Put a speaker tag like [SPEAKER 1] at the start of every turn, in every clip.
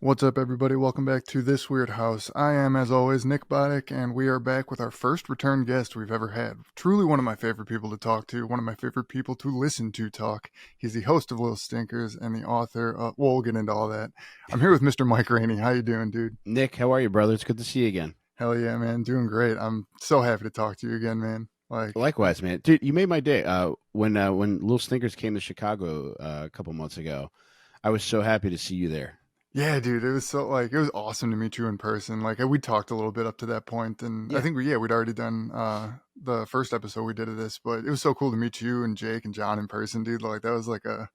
[SPEAKER 1] What's up, everybody? Welcome back to This Weird House. I am, as always, Nick Boddick, and we are back with our first return guest we've ever had. Truly one of my favorite people to talk to, one of my favorite people to listen to talk. He's the host of Little Stinkers and the author of, well, we'll get into all that. I'm here with Mr. Mike Rainey. How you doing, dude?
[SPEAKER 2] Nick, how are you, brother? It's good to see you again.
[SPEAKER 1] Hell yeah, man. Doing great. I'm so happy to talk to you again, man.
[SPEAKER 2] Likewise, man. Dude, you made my day. When Little Stinkers came to Chicago a couple months ago, I was so happy to see you there.
[SPEAKER 1] Yeah, dude, it was it was awesome to meet you in person. We talked a little bit up to that point, and I
[SPEAKER 2] Yeah.
[SPEAKER 1] think we'd already done the first episode we did of this, but it was so cool to meet you and Jake and John in person, dude. Like that was like a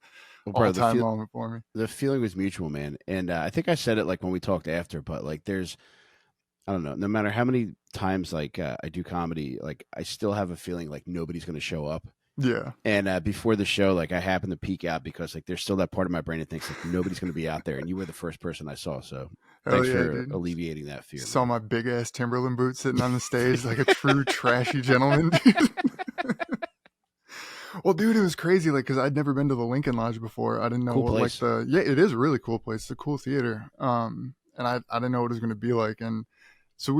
[SPEAKER 2] Well,
[SPEAKER 1] all
[SPEAKER 2] brother,
[SPEAKER 1] time moment for me.
[SPEAKER 2] the feeling was mutual, man. And I think I said it like when we talked after, but like there's I don't know, no matter how many times I do comedy, like I still have a feeling like nobody's going to show up.
[SPEAKER 1] Yeah,
[SPEAKER 2] And before the show, like I happened to peek out because like there's still that part of my brain that thinks like nobody's going to be out there, and you were the first person I saw. So
[SPEAKER 1] hell
[SPEAKER 2] thanks
[SPEAKER 1] yeah,
[SPEAKER 2] for
[SPEAKER 1] dude.
[SPEAKER 2] alleviating that fear,
[SPEAKER 1] Saw
[SPEAKER 2] man.
[SPEAKER 1] my big ass Timberland boot sitting on the stage like a true trashy gentleman, dude. Well, dude, it was crazy, like, because I'd never been to the Lincoln Lodge before. I didn't know
[SPEAKER 2] Cool
[SPEAKER 1] what,
[SPEAKER 2] place.
[SPEAKER 1] yeah, it is a really cool place. It's a cool theater. And I didn't know what it was going to be like. And so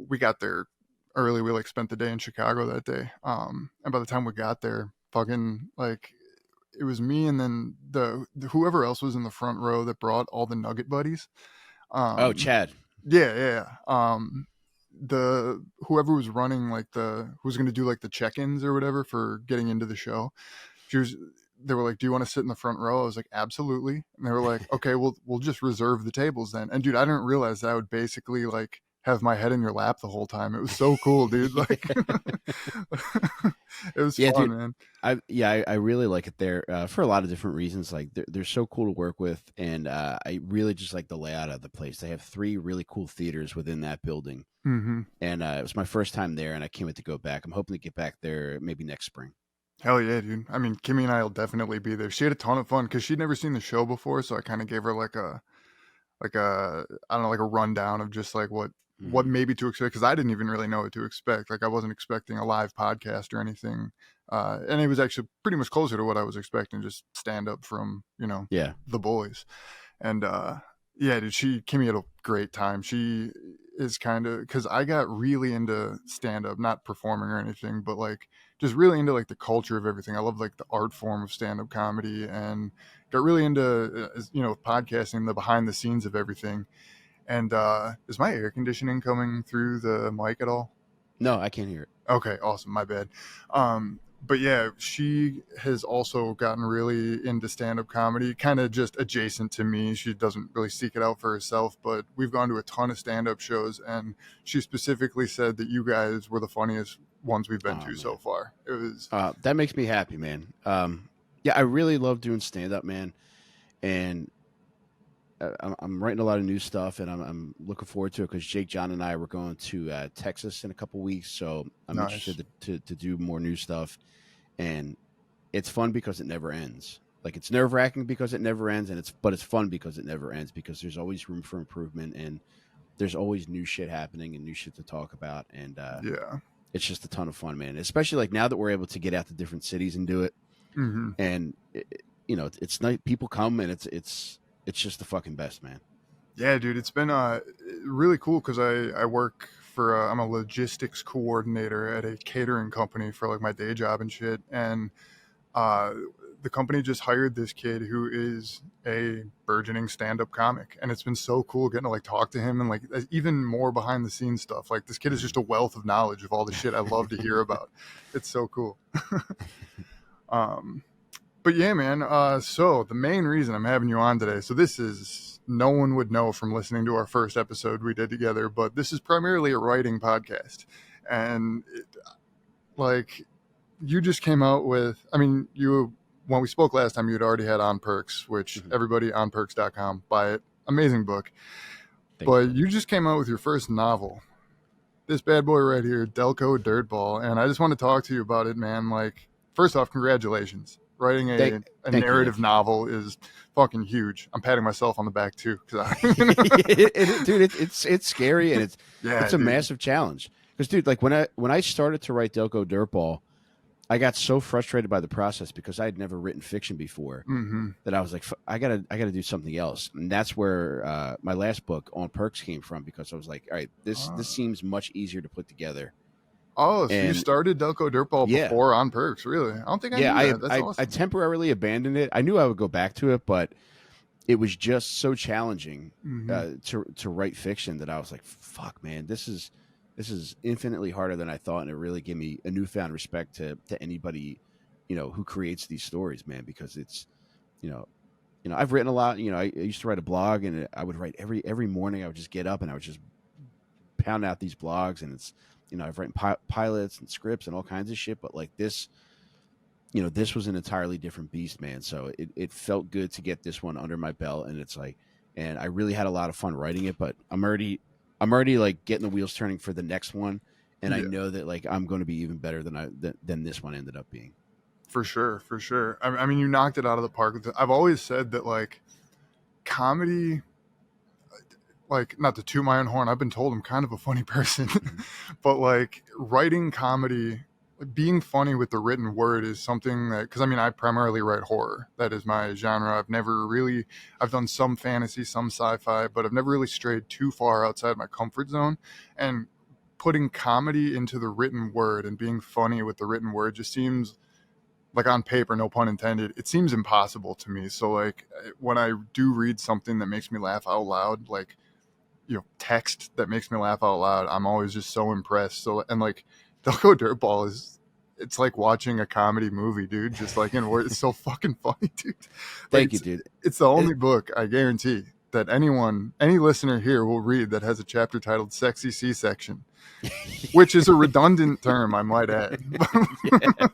[SPEAKER 1] we got there early. We, like, spent the day in Chicago that day. And by the time we got there, fucking, like, it was me and then whoever else was in the front row that brought all the Nugget buddies.
[SPEAKER 2] Oh,
[SPEAKER 1] Um,
[SPEAKER 2] Chad.
[SPEAKER 1] yeah, yeah. The whoever was running who was going to do like the check-ins or whatever for getting into the show, she was they were like, do you want to sit in the front row? I was like, absolutely. And they were like, okay, we'll just reserve the tables then. And dude, I didn't realize that I would basically like have my head in your lap the whole time. It was so cool, dude. Like it was
[SPEAKER 2] Yeah,
[SPEAKER 1] fun,
[SPEAKER 2] dude.
[SPEAKER 1] man.
[SPEAKER 2] I really like it there for a lot of different reasons. Like they're so cool to work with, and I really just like the layout of the place. They have three really cool theaters within that building,
[SPEAKER 1] Hmm.
[SPEAKER 2] and it was my first time there, and I can't wait to go back. I'm hoping to get back there maybe next spring.
[SPEAKER 1] Hell yeah, dude. I mean, Kimmy and I will definitely be there. She had a ton of fun because she'd never seen the show before, so I kind of gave her like a I don't know, like a rundown of just like what
[SPEAKER 2] Hmm.
[SPEAKER 1] maybe to expect, because I didn't even really know what to expect. Like I wasn't expecting a live podcast or anything, and it was actually pretty much closer to what I was expecting, just stand up from
[SPEAKER 2] Yeah.
[SPEAKER 1] the boys. And yeah, dude, Kimmy had a great time. She is kind of, because I got really into stand up, not performing or anything, but like just really into like the culture of everything. I love like the art form of stand up comedy, and got really into podcasting, the behind the scenes of everything. And is my air conditioning coming through the mic at all?
[SPEAKER 2] No, I can't hear it.
[SPEAKER 1] Okay, awesome. My bad. But yeah, she has also gotten really into stand up comedy, kind of just adjacent to me. She doesn't really seek it out for herself, but we've gone to a ton of stand up shows, and she specifically said that you guys were the funniest ones we've been
[SPEAKER 2] Oh
[SPEAKER 1] to so
[SPEAKER 2] man,
[SPEAKER 1] far. It was,
[SPEAKER 2] that makes me happy, man. Yeah, I really love doing stand up, man, and I'm writing a lot of new stuff, and I'm looking forward to it because Jake, John, and I were going to Texas in a couple weeks, so I'm
[SPEAKER 1] nice.
[SPEAKER 2] interested to do more new stuff, and it's fun because it never ends. Like it's nerve wracking because it never ends, and it's fun because it never ends because there's always room for improvement, and there's always new shit happening and new shit to talk about, and
[SPEAKER 1] Yeah.
[SPEAKER 2] it's just a ton of fun, man. Especially like now that we're able to get out to different cities and do it,
[SPEAKER 1] Hmm.
[SPEAKER 2] and it's nice. People come, and it's just the fucking best, man.
[SPEAKER 1] Yeah, dude, it's been really cool because I work for I'm a logistics coordinator at a catering company for like my day job and shit, and uh, the company just hired this kid who is a burgeoning stand-up comic, and it's been so cool getting to like talk to him and like even more behind the scenes stuff. Like this kid is just a wealth of knowledge of all the shit I love to hear about. It's so cool. um, but yeah, man. So the main reason I'm having you on today, so this is no one would know from listening to our first episode we did together, but this is primarily a writing podcast, and like you just came out with, I mean, you when we spoke last time, you had already had On Perks, which
[SPEAKER 2] Mhm.
[SPEAKER 1] everybody onperks.com buy it, amazing book.
[SPEAKER 2] Thank you,
[SPEAKER 1] But
[SPEAKER 2] brother.
[SPEAKER 1] you just came out with your first novel, this bad boy right here, Delco Dirtball, and I just want to talk to you about it, man. Like, first off, congratulations. Writing
[SPEAKER 2] Thank
[SPEAKER 1] a
[SPEAKER 2] thank you,
[SPEAKER 1] narrative
[SPEAKER 2] Nick.
[SPEAKER 1] novel is fucking huge. I'm patting myself on the back too, because
[SPEAKER 2] Dude, it's scary and
[SPEAKER 1] yeah,
[SPEAKER 2] it's a
[SPEAKER 1] dude.
[SPEAKER 2] massive challenge. Because dude, like when I started to write Delco Dirtball, I got so frustrated by the process because I had never written fiction before
[SPEAKER 1] Mm-hmm.
[SPEAKER 2] that I was like, I gotta do something else, and that's where my last book on Perks came from because I was like, all right, this
[SPEAKER 1] Uh,
[SPEAKER 2] seems much easier to put together,
[SPEAKER 1] oh, so you
[SPEAKER 2] and
[SPEAKER 1] started Delco Dirtball
[SPEAKER 2] yeah,
[SPEAKER 1] before On Perks? Really? I don't think I
[SPEAKER 2] yeah,
[SPEAKER 1] knew that. That's
[SPEAKER 2] I
[SPEAKER 1] awesome.
[SPEAKER 2] temporarily abandoned it. I knew I would go back to it, but it was just so challenging
[SPEAKER 1] Mm-hmm.
[SPEAKER 2] to write fiction that I was like, fuck, man, this is infinitely harder than I thought, and it really gave me a newfound respect to anybody, who creates these stories, man, because it's you know I've written a lot. I used to write a blog, and I would write every morning. I would just get up and I would just pound out these blogs, and it's I've written pilots and scripts and all kinds of shit, but like this was an entirely different beast, man. So it felt good to get this one under my belt, and it's like, and I really had a lot of fun writing it. But I'm already like getting the wheels turning for the next one, and I
[SPEAKER 1] Yeah,
[SPEAKER 2] know that like I'm going to be even better than this one ended up being.
[SPEAKER 1] for sure, for sure. I mean, you knocked it out of the park. I've always said that like comedy, like not to toot my own horn. I've been told I'm kind of a funny person,
[SPEAKER 2] Mhm.
[SPEAKER 1] but like writing comedy, being funny with the written word is something that, because I mean, I primarily write horror. That is my genre. I've done some fantasy, some sci-fi, but I've never really strayed too far outside my comfort zone. And putting comedy into the written word and being funny with the written word just seems like, on paper, no pun intended, it seems impossible to me. So like when I do read something that makes me laugh out loud, like text that makes me laugh out loud, I'm always just so impressed. So, and like Delco Dirtball is, it's like watching a comedy movie, dude, just like in word. It's so fucking funny, dude. Like
[SPEAKER 2] Thank you, dude.
[SPEAKER 1] it's the
[SPEAKER 2] It,
[SPEAKER 1] only book I guarantee that any listener here will read that has a chapter titled Sexy C-section, which is a redundant term, I might add.
[SPEAKER 2] yeah.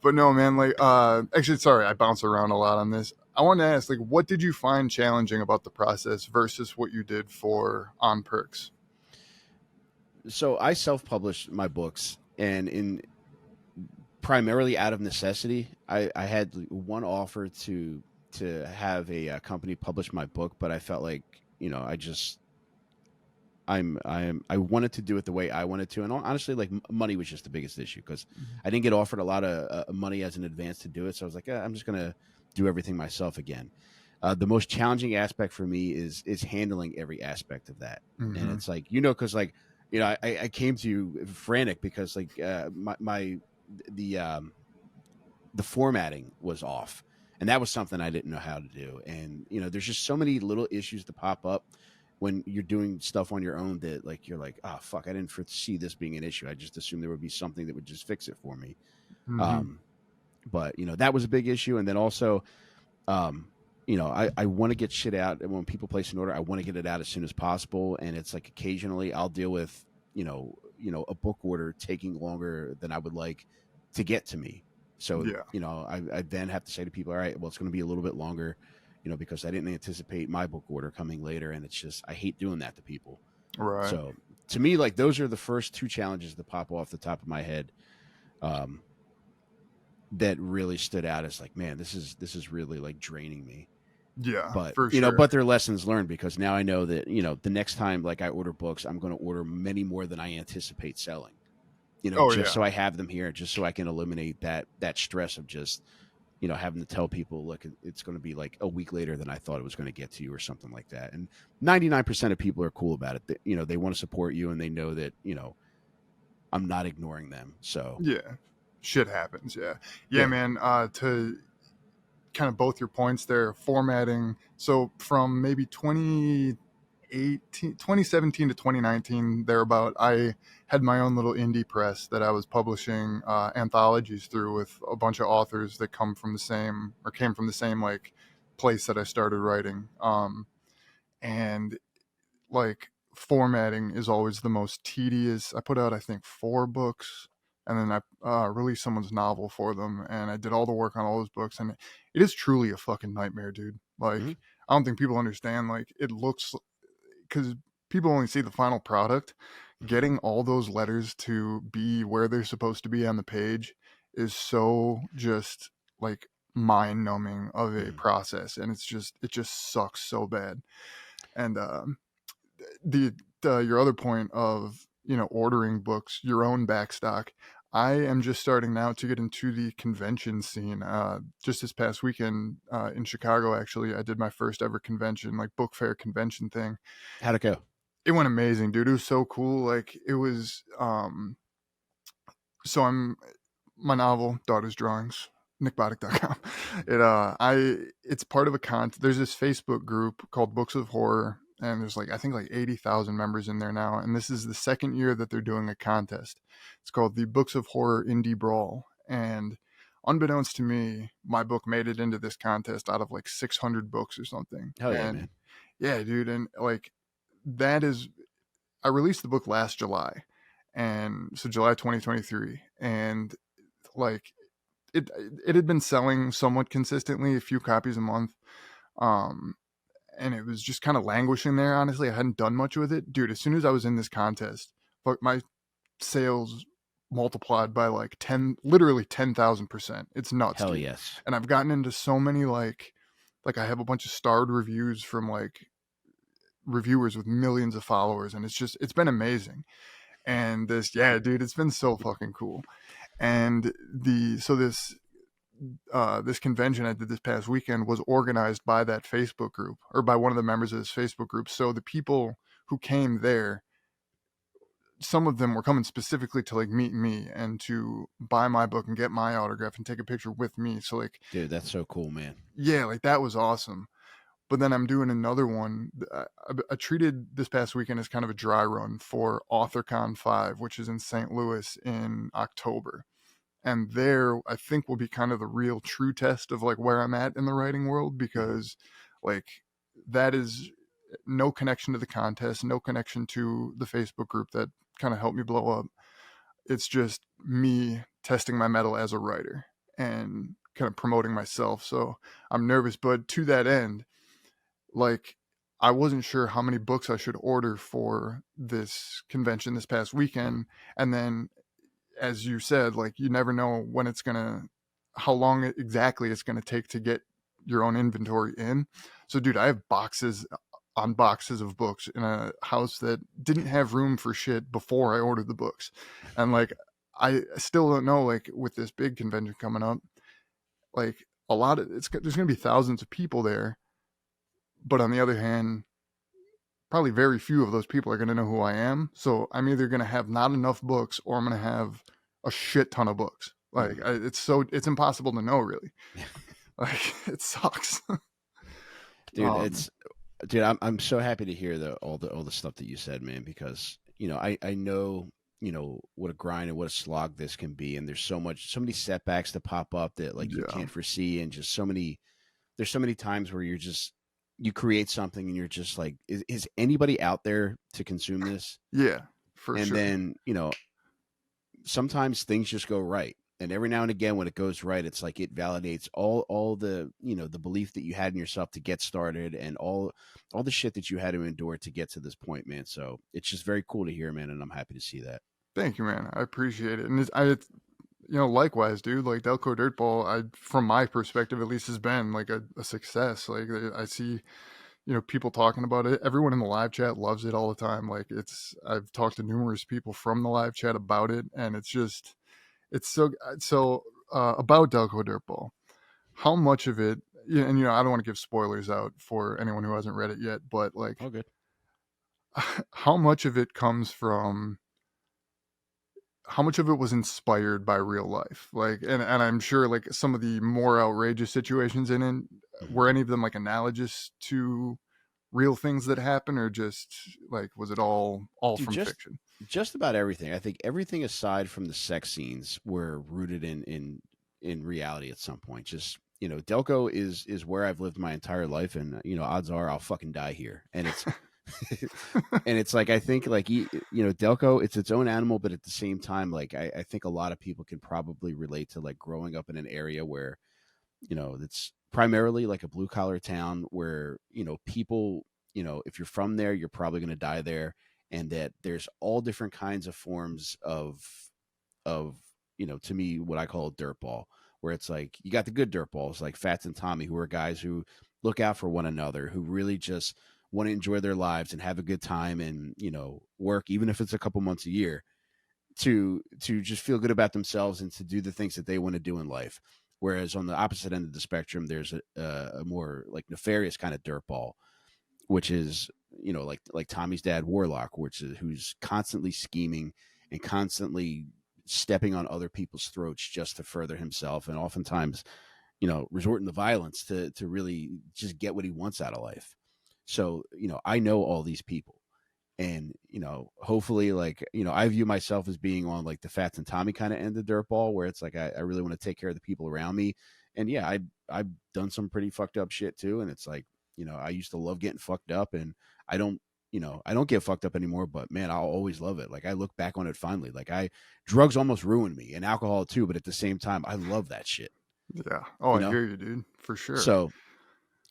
[SPEAKER 1] But no, man, like actually, sorry, I bounce around a lot on this. I want to ask, like, what did you find challenging about the process versus what you did for On Perks?
[SPEAKER 2] So I self-published my books, and in primarily out of necessity. I had one offer to have a company publish my book, but I felt like I just I wanted to do it the way I wanted to, and honestly, like money was just the biggest issue because I didn't get offered a lot of money as an advance to do it. So I was like, I'm just gonna do everything myself again. The most challenging aspect for me is handling every aspect of that, and
[SPEAKER 1] Mm-hmm.
[SPEAKER 2] it's like because like I came to you frantic because like my the the formatting was off, and that was something I didn't know how to do. And there's just so many little issues to pop up when you're doing stuff on your own that like you're like, oh fuck, I didn't foresee this being an issue. I just assumed there would be something that would just fix it for me.
[SPEAKER 1] Mm-hmm.
[SPEAKER 2] um but that was a big issue. And then also um I want to get shit out, and when people place an order, I want to get it out as soon as possible. And it's like occasionally I'll deal with a book order taking longer than I would like to get to me. So
[SPEAKER 1] Yeah.
[SPEAKER 2] I then have to say to people, all right, well, it's going to be a little bit longer, because I didn't anticipate my book order coming later. And it's just, I hate doing that to people.
[SPEAKER 1] Right.
[SPEAKER 2] So to me, like, those are the first two challenges that pop off the top of my head, um, that really stood out as like, man, this is really like draining me.
[SPEAKER 1] Yeah,
[SPEAKER 2] But
[SPEAKER 1] for sure.
[SPEAKER 2] they're lessons learned, because now I know that the next time like I order books, I'm going to order many more than I anticipate selling,
[SPEAKER 1] Oh
[SPEAKER 2] just
[SPEAKER 1] yeah.
[SPEAKER 2] so I have them here, just so I can eliminate that stress of just having to tell people, look, it's going to be like a week later than I thought it was going to get to you, or something like that. And 99% of people are cool about it. They want to support you, and they know that I'm not ignoring them. So
[SPEAKER 1] Yeah. Shit happens. Yeah. Yeah,
[SPEAKER 2] yeah.
[SPEAKER 1] man. To kind of both your points there, formatting. So from maybe 2017 to 2019, thereabout, I had my own little indie press that I was publishing anthologies through with a bunch of authors that came from the same like place that I started writing. And like formatting is always the most tedious. I put out, I think, 4 books, and then I released someone's novel for them, and I did all the work on all those books, and it is truly a fucking nightmare, dude.
[SPEAKER 2] Mhm.
[SPEAKER 1] Like, I don't think people understand. Like, it looks, because people only see the final product. Getting all those letters to be where they're supposed to be on the page is so just like mind numbing of a
[SPEAKER 2] Mhm.
[SPEAKER 1] process, and it just sucks so bad. And the your other point of ordering books, your own backstock, I am just starting now to get into the convention scene. Just this past weekend in Chicago, actually, I did my first ever convention, like book fair convention thing.
[SPEAKER 2] How'd it go?
[SPEAKER 1] It went amazing, dude. It was so cool. Like it was. So I'm my novel, Daughter's Drawings, nickbotic.com. It's part of a there's this Facebook group called Books of Horror, and there's like I think like 80,000 members in there now, and this is the second year that they're doing a contest. It's called the Books of Horror Indie Brawl, and unbeknownst to me, my book made it into this contest out of like 600 books or something.
[SPEAKER 2] Hell yeah,
[SPEAKER 1] And
[SPEAKER 2] man.
[SPEAKER 1] yeah, dude, and like that is I released the book last July, and so July 2023, and like it it had been selling somewhat consistently, a few copies a month, um, and it was just kind of languishing there. Honestly, I hadn't done much with it, dude. As soon as I was in this contest, but my sales multiplied by like 10, literally 10,000%. It's nuts,
[SPEAKER 2] Hell
[SPEAKER 1] dude.
[SPEAKER 2] yes.
[SPEAKER 1] And I've gotten into so many like I have a bunch of starred reviews from like reviewers with millions of followers, and it's been amazing. And this, yeah, dude, it's been so fucking cool. And this convention I did this past weekend was organized by that Facebook group, or by one of the members of this Facebook group. So the people who came there, some of them were coming specifically to like meet me and to buy my book and get my autograph and take a picture with me. So like,
[SPEAKER 2] Dude, that's so cool, man.
[SPEAKER 1] yeah, like that was awesome. But then I'm doing another one. I treated this past weekend as kind of a dry run for AuthorCon 5, which is in St. Louis in October. And there, I think, will be kind of the real true test of like where I'm at in the writing world, because like that is no connection to the contest, no connection to the Facebook group that kind of helped me blow up. It's just me testing my mettle as a writer and kind of promoting myself. So I'm nervous, but to that end, like I wasn't sure how many books I should order for this convention this past weekend. And then, as you said, like you never know when how long exactly it's gonna take to get your own inventory in. So, dude, I have boxes on boxes of books in a house that didn't have room for shit before I ordered the books. And like, I still don't know, like with this big convention coming up, like there's gonna be thousands of people there, but on the other hand, probably very few of those people are going to know who I am. So I'm either going to have not enough books, or I'm going to have a shit ton of books. Like
[SPEAKER 2] Mm.
[SPEAKER 1] it's impossible to know, really. Like it sucks.
[SPEAKER 2] Dude,
[SPEAKER 1] um,
[SPEAKER 2] it's dude, I'm so happy to hear all the stuff that you said, man, because I know, what a grind and what a slog this can be, and there's so many setbacks that pop up that like you
[SPEAKER 1] yeah,
[SPEAKER 2] can't foresee, and just there's so many times where you create something and you're just like, is anybody out there to consume this?
[SPEAKER 1] yeah, for
[SPEAKER 2] And
[SPEAKER 1] sure.
[SPEAKER 2] then, sometimes things just go right. And every now and again, when it goes right, it's like it validates all the the belief that you had in yourself to get started, and all the shit that you had to endure to get to this point, man. So it's just very cool to hear, man, and I'm happy to see that.
[SPEAKER 1] Thank you, man. I appreciate it. And likewise, dude. Like Delco Dirtball, from my perspective at least, has been like a success. Like I see people talking about it. Everyone in the live chat loves it all the time. Like I've talked to numerous people from the live chat about it, and it's so about Delco Dirtball. How much of it? Yeah, and I don't want to give spoilers out for anyone who hasn't read it yet, but like,
[SPEAKER 2] Oh, good.
[SPEAKER 1] how much of it comes from? How much of it was inspired by real life? Like, and I'm sure like some of the more outrageous situations in it,
[SPEAKER 2] Mhm.
[SPEAKER 1] were any of them like analogous to real things that happen, or just like was it all
[SPEAKER 2] Dude,
[SPEAKER 1] from fiction?
[SPEAKER 2] just about everything. I think everything aside from the sex scenes were rooted in reality at some point. Just Delco is where I've lived my entire life, and odds are I'll fucking die here. And it's and it's like, I think like Delco, it's its own animal, but at the same time, like I think a lot of people can probably relate to like growing up in an area where it's primarily like a blue collar town where people, if you're from there, you're probably going to die there, and that there's all different kinds of forms of to me, what I call a dirt ball, where it's like you got the good dirt balls like Fats and Tommy, who are guys who look out for one another, who really just want to enjoy their lives and have a good time, and work even if it's a couple months a year to just feel good about themselves and to do the things that they want to do in life. Whereas on the opposite end of the spectrum, there's a more like nefarious kind of dirtball, which is, like Tommy's dad Warlock, who's constantly scheming and constantly stepping on other people's throats just to further himself, and oftentimes, resorting to violence to really just get what he wants out of life. So, I know all these people, and hopefully, like, I view myself as being on like the Fats and Tommy kind of end of dirtball, where it's like I really want to take care of the people around me. And yeah, I've done some pretty fucked up shit too, and it's like, I used to love getting fucked up, and I don't I don't get fucked up anymore, but man, I'll always love it. Like, I look back on it fondly. Like, drugs almost ruined me, and alcohol too, but at the same time I love that shit,
[SPEAKER 1] Yeah. Oh,
[SPEAKER 2] you
[SPEAKER 1] I
[SPEAKER 2] know
[SPEAKER 1] hear you, dude. For sure.
[SPEAKER 2] so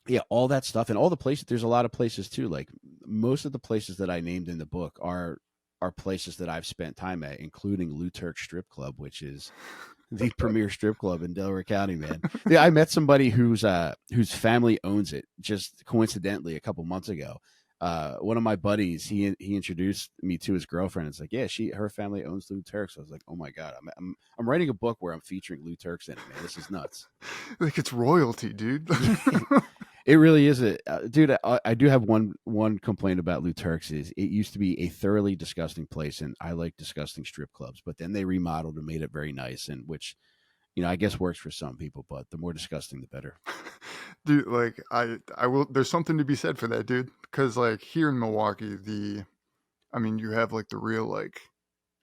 [SPEAKER 2] yeah, all that stuff, and all the places. There's a lot of places too. Like, most of the places that I named in the book are places that I've spent time at, including Lou Turk Strip Club, which is the premier strip club in Delaware County, man. Yeah, I met somebody whose family owns it just coincidentally a couple months ago. One of my buddies, he introduced me to his girlfriend. It's like, yeah, her family owns Lou Turk. So I was like, oh my god, I'm writing a book where I'm featuring Lou Turks in it, man. This is nuts.
[SPEAKER 1] Like, it's royalty, dude.
[SPEAKER 2] It really is dude. I do have one complaint about Lou Turks. Is it used to be a thoroughly disgusting place, and I like disgusting strip clubs. But then they remodeled and made it very nice, and which, I guess works for some people. But the more disgusting, the better.
[SPEAKER 1] Dude, like, I will. There's something to be said for that, dude. Because like here in Milwaukee, I mean, you have like the real like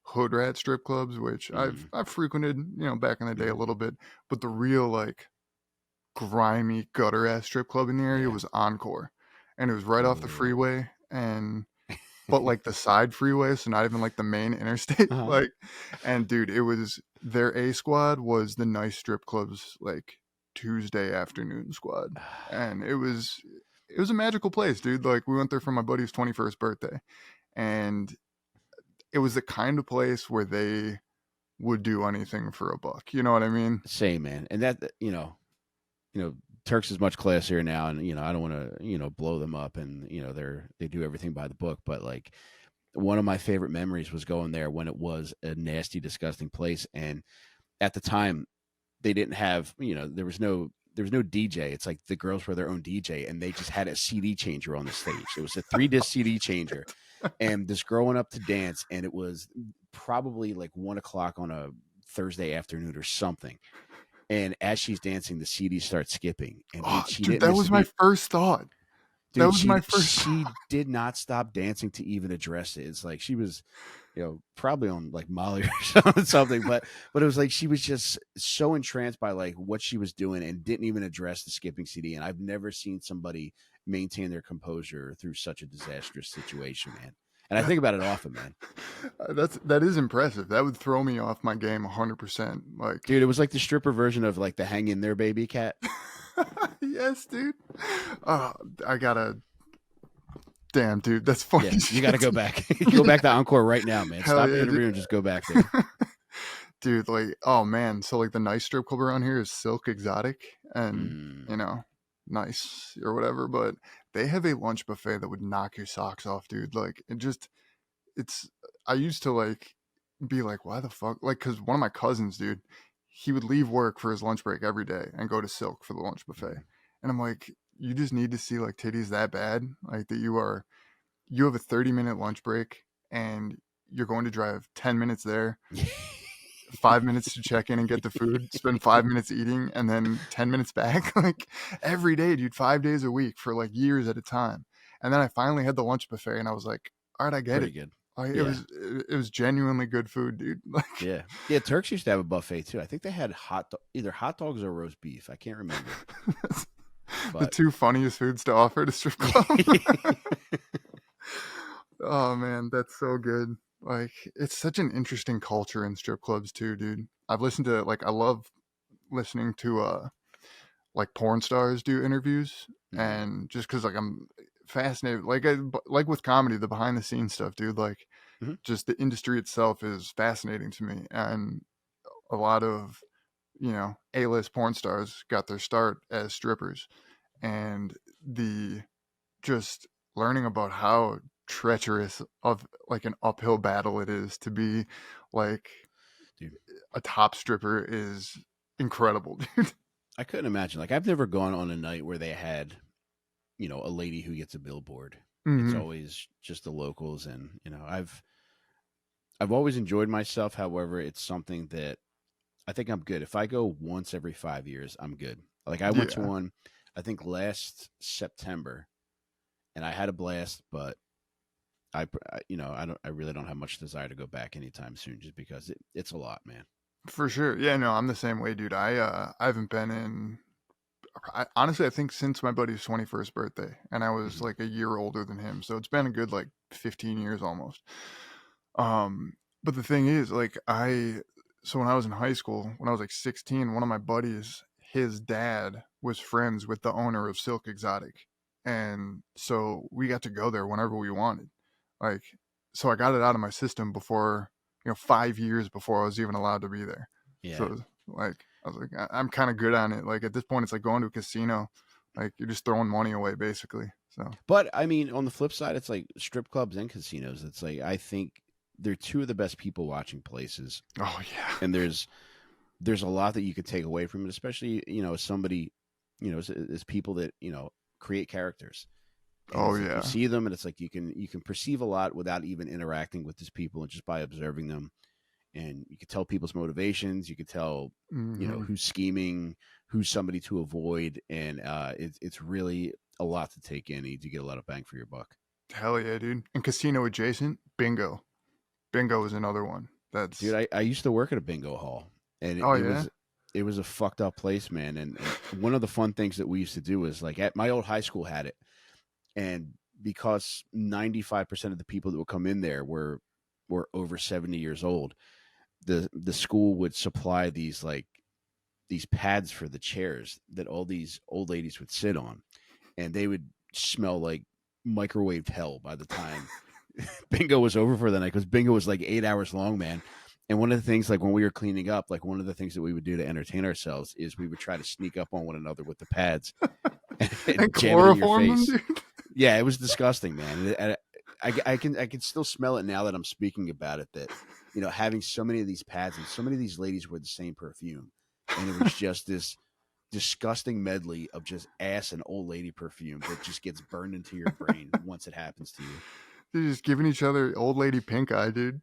[SPEAKER 1] hood rat strip clubs, which
[SPEAKER 2] Mm,
[SPEAKER 1] I've frequented, back in the day a
[SPEAKER 2] mm,
[SPEAKER 1] little bit. But the real like grimy gutter ass strip club in the area
[SPEAKER 2] yeah.
[SPEAKER 1] was Encore, and it was right off the
[SPEAKER 2] Ooh.
[SPEAKER 1] freeway, and but like the side freeway, so not even like the main interstate.
[SPEAKER 2] Uh-huh.
[SPEAKER 1] Like, and dude, it was their A squad was the nice strip clubs like Tuesday afternoon squad, and it was a magical place, dude. Like, we went there for my buddy's 21st birthday, and it was the kind of place where they would do anything for a buck. You know what I mean?
[SPEAKER 2] Same, man. And that, Turks is much classier now, and I don't want to blow them up, and they do everything by the book, but like, one of my favorite memories was going there when it was a nasty, disgusting place, and at the time they didn't have, there was no DJ. It's like the girls were their own DJ, and they just had a CD changer on the stage. It was a 3 disc CD changer, and this girl went up to dance, and it was probably like 1 o'clock on a Thursday afternoon or something. And as she's dancing, the CD starts skipping, and
[SPEAKER 1] Oh,
[SPEAKER 2] dude, she
[SPEAKER 1] dude,
[SPEAKER 2] didn't
[SPEAKER 1] that
[SPEAKER 2] miss a
[SPEAKER 1] was my
[SPEAKER 2] beat.
[SPEAKER 1] first thought. That
[SPEAKER 2] Dude,
[SPEAKER 1] was my
[SPEAKER 2] she
[SPEAKER 1] first
[SPEAKER 2] she
[SPEAKER 1] thought.
[SPEAKER 2] did not stop dancing to even address it. It's like she was, probably on like Molly or something, but it was like she was just so entranced by like what she was doing and didn't even address the skipping CD. And I've never seen somebody maintain their composure through such a disastrous situation, man. And I
[SPEAKER 1] That
[SPEAKER 2] think about it often, man.
[SPEAKER 1] that is impressive. That would throw me off my game 100%. Like,
[SPEAKER 2] Dude, it was like the stripper version of like the "Hang in There, Baby" cat.
[SPEAKER 1] yes, dude. Oh, I gotta. Damn, dude, that's funny
[SPEAKER 2] Yeah, you got to
[SPEAKER 1] shit.
[SPEAKER 2] go back. Go
[SPEAKER 1] Yeah,
[SPEAKER 2] back to Encore right now, man.
[SPEAKER 1] hell
[SPEAKER 2] Stop the
[SPEAKER 1] yeah, dude.
[SPEAKER 2] interview and just go back there.
[SPEAKER 1] Dude, like, oh man, so like the nice strip club around here is Silk Exotic, and
[SPEAKER 2] Mm.
[SPEAKER 1] you know, nice or whatever, but they have a lunch buffet that would knock your socks off, dude. Like, it's. I used to like be like, why the fuck? Like, cause one of my cousins, dude, he would leave work for his lunch break every day and go to Silk for the lunch buffet, and I'm like, you just need to see like titties that bad, like that you have a 30-minute lunch break and you're going to drive 10 minutes there,
[SPEAKER 2] Mm.
[SPEAKER 1] 5 minutes to check in and get the food, spend 5 minutes eating, and then 10 minutes back. Like, every day, dude, 5 days a week for like years at a time. And then I finally had the lunch buffet and I was like, all right, I get
[SPEAKER 2] Pretty
[SPEAKER 1] it.
[SPEAKER 2] good.
[SPEAKER 1] Like, it
[SPEAKER 2] Yeah.
[SPEAKER 1] was it was genuinely good food, dude. Like,
[SPEAKER 2] Yeah. Yeah. Turks used to have a buffet too. I think they had either hot dogs or roast beef. I can't remember.
[SPEAKER 1] the
[SPEAKER 2] But
[SPEAKER 1] two funniest foods to offer at a strip club. Oh man, that's so good. Like, it's such an interesting culture in strip clubs too, dude. I've listened to like I love listening to like porn stars do interviews,
[SPEAKER 2] Mhm.
[SPEAKER 1] and just cuz like I'm fascinated, like like with comedy, the behind the scenes stuff, dude, like
[SPEAKER 2] Mhm.
[SPEAKER 1] just the industry itself is fascinating to me, and a lot of, A-list porn stars got their start as strippers, and the just learning about how treacherous of like an uphill battle it is to be like
[SPEAKER 2] Dude,
[SPEAKER 1] a top stripper is incredible, dude.
[SPEAKER 2] I couldn't imagine. Like, I've never gone on a night where they had, a lady who gets a billboard. It's
[SPEAKER 1] Hmm.
[SPEAKER 2] always just the locals, and I've always enjoyed myself. However, it's something that I think I'm good. If I go once every 5 years, I'm good. Like, I went to
[SPEAKER 1] Yeah,
[SPEAKER 2] one, I think last September, and I had a blast. But I really don't have much desire to go back anytime soon, just because it's a lot, man.
[SPEAKER 1] for sure. Yeah, no, I'm the same way, dude. I haven't been in. Honestly, I think since my buddy's 21st birthday, and I was
[SPEAKER 2] Hmm.
[SPEAKER 1] like a year older than him, so it's been a good like 15 years almost. Um, but the thing is, like, so when I was in high school, when I was like 16, one of my buddies, his dad was friends with the owner of Silk Exotic. And so we got to go there whenever we wanted. Like, so I got it out of my system before, 5 years before I was even allowed to be there.
[SPEAKER 2] Yeah.
[SPEAKER 1] So, like, I was like, I'm kind of good on it. Like, at this point, it's like going to a casino. Like, you're just throwing money away, basically. So,
[SPEAKER 2] But I mean, on the flip side, it's like strip clubs and casinos. It's like, I think they're two of the best people watching places,
[SPEAKER 1] oh, yeah.
[SPEAKER 2] and there's a lot that you could take away from it, especially as somebody, as people that create characters, and
[SPEAKER 1] Oh,
[SPEAKER 2] it's like you
[SPEAKER 1] yeah.
[SPEAKER 2] see them, and it's like you can perceive a lot without even interacting with these people, and just by observing them, and you could tell people's motivations. You could tell,
[SPEAKER 1] Hmm.
[SPEAKER 2] who's scheming, who's somebody to avoid, and it's really a lot to take in. You do get a lot of bang for your buck.
[SPEAKER 1] Hell yeah, dude. And casino adjacent, bingo. Bingo is another one.
[SPEAKER 2] Dude,
[SPEAKER 1] That's
[SPEAKER 2] I used to work at a bingo hall, and
[SPEAKER 1] oh
[SPEAKER 2] it
[SPEAKER 1] yeah.
[SPEAKER 2] was a fucked up place, man. And one of the fun things that we used to do was, like, at my old high school had it, and because 95% of the people that would come in there were over 70 years old, the school would supply these pads for the chairs that all these old ladies would sit on, and they would smell like microwaved hell by the time bingo was over for the night, because bingo was like 8 hours long, man. And one of the things, like when we were cleaning up, like one of the things that we would do to entertain ourselves is we would try to sneak up on one another with the pads and
[SPEAKER 1] And
[SPEAKER 2] jam it in your
[SPEAKER 1] chloroform them,
[SPEAKER 2] face.
[SPEAKER 1] dude.
[SPEAKER 2] Yeah, it was disgusting, man. I can still smell it now that I'm speaking about it. That having so many of these pads, and so many of these ladies were the same perfume, and it was just this disgusting medley of just ass and old lady perfume that just gets burned into your brain once it happens to you.
[SPEAKER 1] They're just giving each other old lady pink eye, dude.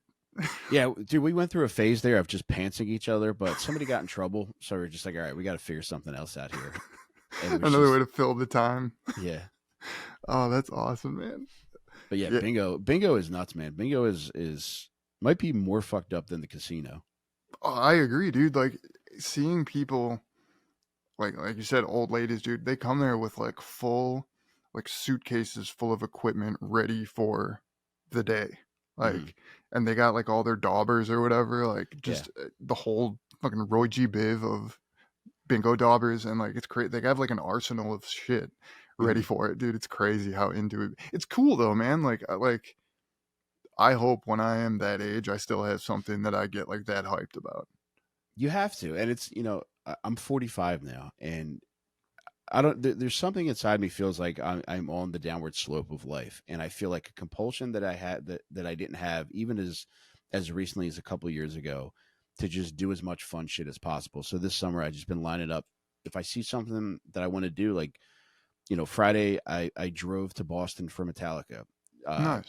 [SPEAKER 2] Yeah, dude, we went through a phase there of just pantsing each other, but somebody got in trouble, so we are just like, all right, we got to figure something else out here. And it was
[SPEAKER 1] Another way
[SPEAKER 2] just,
[SPEAKER 1] to fill the time.
[SPEAKER 2] yeah.
[SPEAKER 1] Oh, that's awesome, man.
[SPEAKER 2] But yeah,
[SPEAKER 1] Yeah.
[SPEAKER 2] bingo is nuts, man. Bingo is might be more fucked up than the casino.
[SPEAKER 1] Oh, I agree, dude. Like seeing people like you said, old ladies, dude, they come there with like full like suitcases full of equipment ready for the day.
[SPEAKER 2] Hmm.
[SPEAKER 1] Like and they got like all their daubers or whatever, like
[SPEAKER 2] Yeah.
[SPEAKER 1] just the whole fucking Roy G. Biv of bingo daubers and like it's crazy. They have like an arsenal of shit ready
[SPEAKER 2] Hmm.
[SPEAKER 1] for it, dude. It's crazy how into it. It's cool though, man. Like I hope when I am that age, I still have something that I get like that hyped about.
[SPEAKER 2] You have to, and it's I'm 45 now, and I don't. There's something inside me feels like I'm on the downward slope of life, and I feel like a compulsion that I had that I didn't have even as recently as a couple years ago, to just do as much fun shit as possible. So this summer I just been lining up. If I see something that I want to do, like Friday I drove to Boston for Metallica. Uh,
[SPEAKER 1] Nice.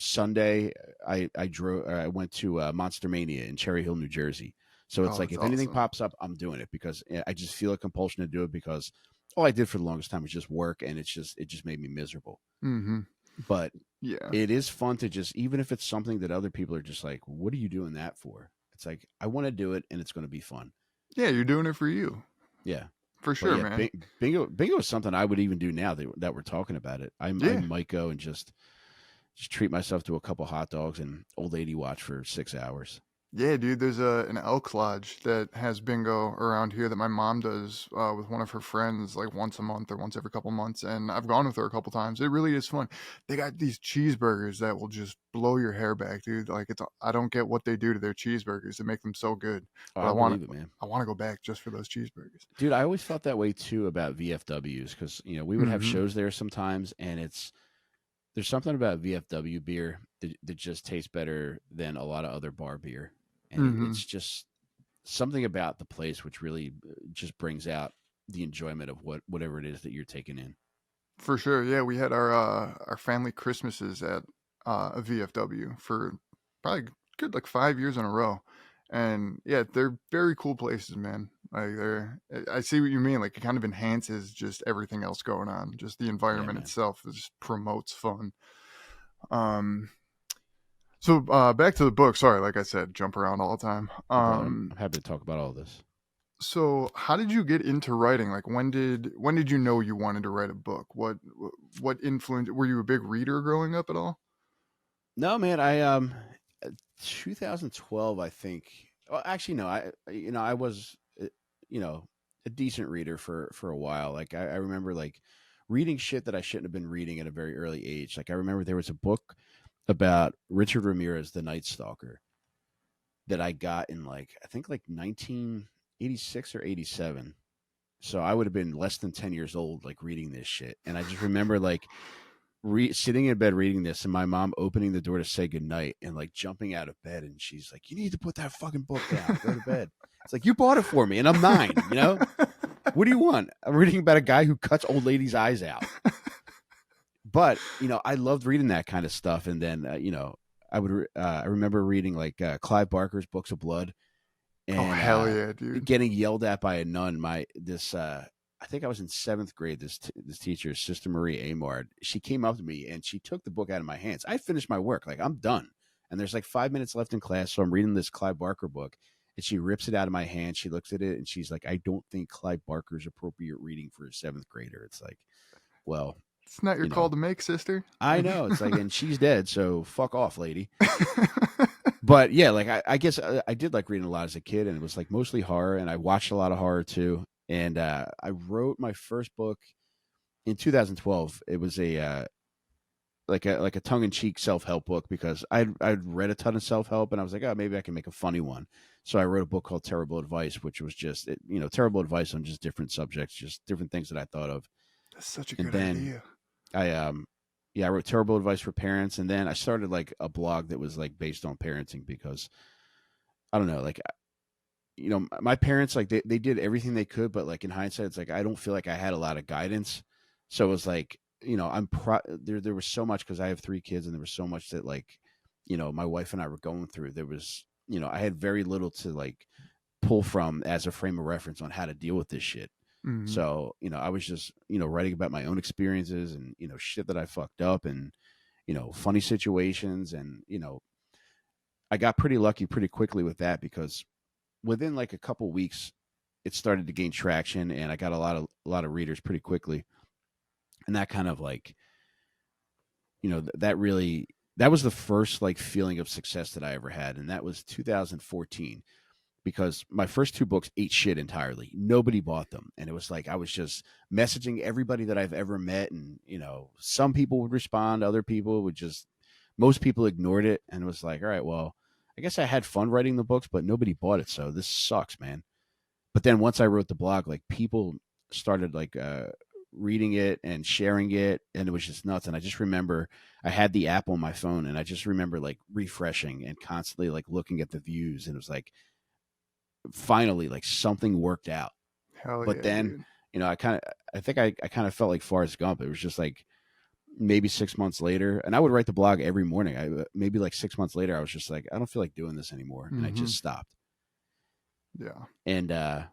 [SPEAKER 2] Sunday I went to Monster Mania in Cherry Hill, New Jersey. So it's
[SPEAKER 1] Oh,
[SPEAKER 2] like,
[SPEAKER 1] that's
[SPEAKER 2] if anything
[SPEAKER 1] awesome.
[SPEAKER 2] pops up, I'm doing it, because I just feel a compulsion to do it, because all I did for the longest time was just work, and it just made me miserable.
[SPEAKER 1] Mm-hmm.
[SPEAKER 2] But
[SPEAKER 1] Yeah.
[SPEAKER 2] it is fun to just, even if it's something that other people are just like, what are you doing that for? It's like, I want to do it, and it's going to be fun.
[SPEAKER 1] Yeah, you're doing it for you.
[SPEAKER 2] Yeah.
[SPEAKER 1] For
[SPEAKER 2] But
[SPEAKER 1] sure,
[SPEAKER 2] yeah,
[SPEAKER 1] man.
[SPEAKER 2] bingo is something I would even do now that we're talking about it. I
[SPEAKER 1] Yeah.
[SPEAKER 2] might go and just treat myself to a couple hot dogs and old lady watch for 6 hours.
[SPEAKER 1] Yeah, dude, there's an Elks Lodge that has bingo around here that my mom does with one of her friends like once a month or once every couple months, and I've gone with her a couple times. It really is fun. They got these cheeseburgers that will just blow your hair back, dude. Like I don't get what they do to their cheeseburgers to make them so good,
[SPEAKER 2] Oh,
[SPEAKER 1] but
[SPEAKER 2] I believe it, man.
[SPEAKER 1] I want to go back just for those cheeseburgers.
[SPEAKER 2] Dude, I always felt that way too about VFWs, because we would have
[SPEAKER 1] Mm-hmm.
[SPEAKER 2] shows there sometimes, and it's There's something about VFW beer that just tastes better than a lot of other bar beer, and
[SPEAKER 1] Hmm.
[SPEAKER 2] it's just something about the place which really just brings out the enjoyment of whatever it is that you're taking in.
[SPEAKER 1] For sure. Yeah, we had our family Christmases at a VFW for probably good like 5 years in a row. And yeah, they're very cool places, man. Like they're I see what you mean. Like it kind of enhances just everything else going on. Just the
[SPEAKER 2] Yeah,
[SPEAKER 1] environment
[SPEAKER 2] man.
[SPEAKER 1] itself just promotes fun. Um so back to the book. Sorry, like I said, jump around all the time.
[SPEAKER 2] Oh, brother, I'm happy to talk about all this.
[SPEAKER 1] So how did you get into writing? Like when did you know you wanted to write a book? What influence, were you a big reader growing up at all?
[SPEAKER 2] No, man, 2012, I think. Well, actually, no, I was, you know, a decent reader for a while. Like I remember like reading shit that I shouldn't have been reading at a very early age. Like I remember there was a book about Richard Ramirez, the Night Stalker, that I got in like I think like 1986 or 87. So I would have been less than 10 years old, like reading this shit. And I just remember like sitting in bed reading this and my mom opening the door to say goodnight and like jumping out of bed. And she's like, "You need to put that fucking book down. Go to bed." It's like, you bought it for me and I'm 9, you know? What do you want? I'm reading about a guy who cuts old ladies' eyes out. But, I loved reading that kind of stuff. And then, I remember reading like Clive Barker's Books of Blood
[SPEAKER 1] Oh
[SPEAKER 2] and
[SPEAKER 1] hell yeah, dude.
[SPEAKER 2] getting yelled at by a nun. I think I was in 7th grade. This teacher, Sister Marie Amard, she came up to me and she took the book out of my hands. I finished my work, like I'm done, and there's like 5 minutes left in class, so I'm reading this Clive Barker book, and she rips it out of my hand. She looks at it and she's like, "I don't think Clive Barker's appropriate reading for a 7th grader." It's like, well,
[SPEAKER 1] It's not your
[SPEAKER 2] you
[SPEAKER 1] call
[SPEAKER 2] know,
[SPEAKER 1] to make, sister.
[SPEAKER 2] I know. It's like, and she's dead, so fuck off, lady. But yeah, like I guess I did like reading a lot as a kid, and it was like mostly horror, and I watched a lot of horror too. And I wrote my first book in 2012. It was a tongue in cheek self help book because I'd read a ton of self help, and I was like, oh, maybe I can make a funny one. So I wrote a book called Terrible Advice, which was just terrible advice on just different subjects, just different things that I thought of.
[SPEAKER 1] That's such a
[SPEAKER 2] And
[SPEAKER 1] good
[SPEAKER 2] then
[SPEAKER 1] idea.
[SPEAKER 2] I yeah, I wrote Terrible Advice for Parents, and then I started like a blog that was like based on parenting because I don't know, like my parents, like they did everything they could, but like in hindsight, it's like I don't feel like I had a lot of guidance. So it was like, there was so much because I have 3 kids, and there was so much that like, my wife and I were going through. There was, I had very little to like pull from as a frame of reference on how to deal with this shit.
[SPEAKER 1] Hmm.
[SPEAKER 2] So, I was just, writing about my own experiences and, shit that I fucked up and, funny situations. And, I got pretty lucky pretty quickly with that because within like a couple weeks, it started to gain traction and I got a lot of readers pretty quickly. And that kind of like, that really, that was the first like feeling of success that I ever had. And that was 2014 because my first 2 books ate shit entirely. Nobody bought them. And it was like I was just messaging everybody that I've ever met. And, some people would respond, other people would just, most people ignored it. And it was like, all right, well, I guess I had fun writing the books, but nobody bought it. So this sucks, man. But then once I wrote the blog, like people started like reading it and sharing it. And it was just nuts. And I just remember I had the app on my phone and I just remember like refreshing and constantly like looking at the views. And it was like, finally like something worked out.
[SPEAKER 1] Hell
[SPEAKER 2] But
[SPEAKER 1] yeah,
[SPEAKER 2] then,
[SPEAKER 1] dude.
[SPEAKER 2] I kind of felt like Forrest Gump. It was just like maybe 6 months later, and I would write the blog every morning. Maybe like 6 months later, I was just like, I don't feel like doing this anymore, and I
[SPEAKER 1] Hmm.
[SPEAKER 2] just stopped.
[SPEAKER 1] Yeah.
[SPEAKER 2] And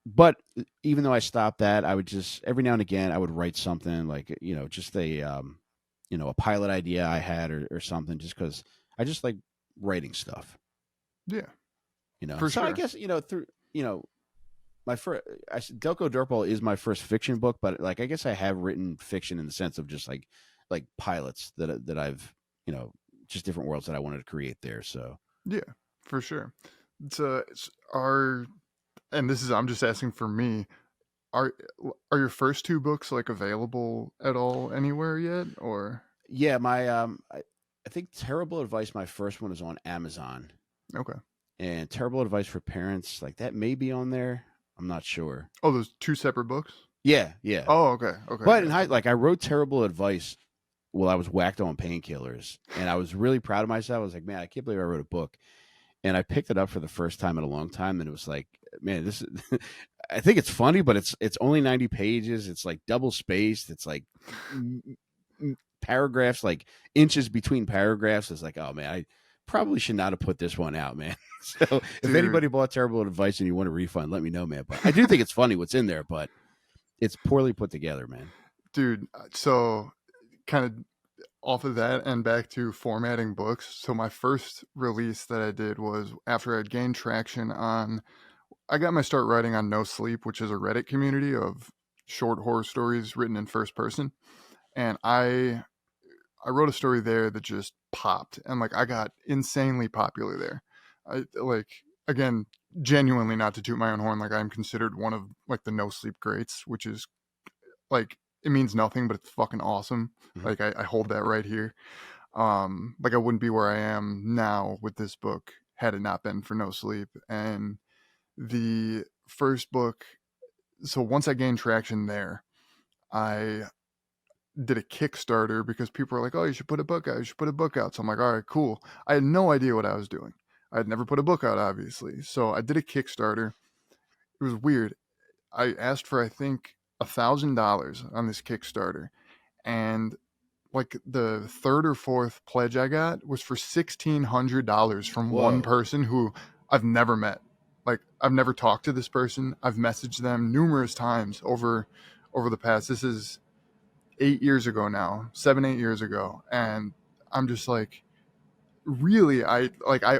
[SPEAKER 2] but even though I stopped that, I would just every now and again I would write something like just a pilot idea I had or something, just because I just like writing stuff.
[SPEAKER 1] Yeah, for
[SPEAKER 2] So I
[SPEAKER 1] sure.
[SPEAKER 2] guess through my first Delco Dirtball is my first fiction book, but like I guess I have written fiction in the sense of just like pilots that I've just different worlds that I wanted to create there. So
[SPEAKER 1] Yeah, for sure. It's our, and this is, I'm just asking for me. Are are your first 2 books like available at all anywhere yet, or?
[SPEAKER 2] yeah, I think Terrible Advice, my first one, is on Amazon,
[SPEAKER 1] Okay.
[SPEAKER 2] and Terrible Advice for Parents, like that may be on there. I'm not sure.
[SPEAKER 1] Oh, those 2 separate books.
[SPEAKER 2] Yeah, yeah.
[SPEAKER 1] Oh, okay. Okay, I
[SPEAKER 2] But
[SPEAKER 1] got you.
[SPEAKER 2] like I wrote Terrible Advice well, I was whacked on painkillers, and I was really proud of myself. I was like, man, I can't believe I wrote a book. And I picked it up for the first time in a long time, and it was like, man, this is. I think it's funny, but it's only 90 pages. It's like double spaced. It's like paragraphs, like inches between paragraphs. It's like, oh man, I probably should not have put this one out, man. So if
[SPEAKER 1] Dude,
[SPEAKER 2] anybody bought terrible advice and you want a refund, let me know, man. But I do think it's funny what's in there, but it's poorly put together, man.
[SPEAKER 1] dude. So kind of off of that and back to formatting books. So my first release that I did was after I'd gained traction on. I got my start writing on No Sleep, which is a Reddit community of short horror stories written in first person, and I wrote a story there that just popped, and like I got insanely popular there. I like again, genuinely not to toot my own horn, like I'm considered one of like the No Sleep greats, which is like it means nothing, but it's fucking awesome.
[SPEAKER 2] Mhm.
[SPEAKER 1] Like I hold that right here. Like I wouldn't be where I am now with this book had it not been for No Sleep. And the first book, so once I gained traction there, I did a Kickstarter because people were like, "Oh, you should put a book out. You should put a book out." So I'm like, "All right, cool." I had no idea what I was doing. I had never put a book out, obviously. So I did a Kickstarter. It was weird. I asked for I think $1,000 on this Kickstarter, and like the third or fourth pledge I got was for $1,600 from one
[SPEAKER 2] Whoa.
[SPEAKER 1] person who I've never met. Like I've never talked to this person. I've messaged them numerous times over the past. This is 8 years ago now, 7, 8 years ago, and I'm just like, really, I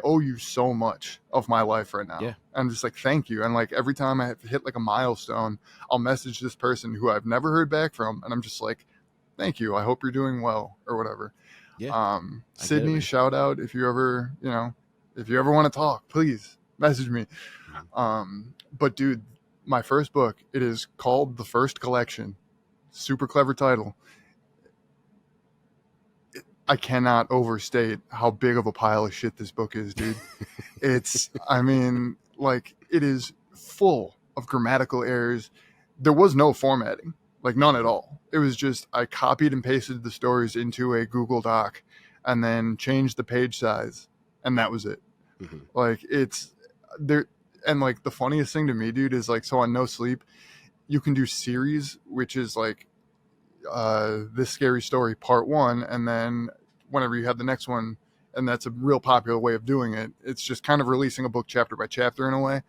[SPEAKER 1] owe you so much of my life right
[SPEAKER 2] Yeah.
[SPEAKER 1] now. I'm just like, thank you. And like every time I have to hit like a milestone, I'll message this person who I've never heard back from, and I'm just like, thank you. I hope you're doing well or whatever.
[SPEAKER 2] Yeah. I get it,
[SPEAKER 1] Sydney,
[SPEAKER 2] man.
[SPEAKER 1] shout out if you ever, if you ever want to talk, please message me.
[SPEAKER 2] Mhm.
[SPEAKER 1] But dude, my first book, it is called The First Collection. Super clever title. I cannot overstate how big of a pile of shit this book is, dude. I mean, like, it is full of grammatical errors. There was no formatting, like, none at all. It was just, I copied and pasted the stories into a Google Doc and then changed the page size, and that was it.
[SPEAKER 2] Mhm.
[SPEAKER 1] Like, it's there. And, like, the funniest thing to me, dude, is like, so on No Sleep, you can do series, which is like this scary story part one, and then whenever you have the next one, and that's a real popular way of doing it, it's just kind of releasing a book chapter by chapter in a way.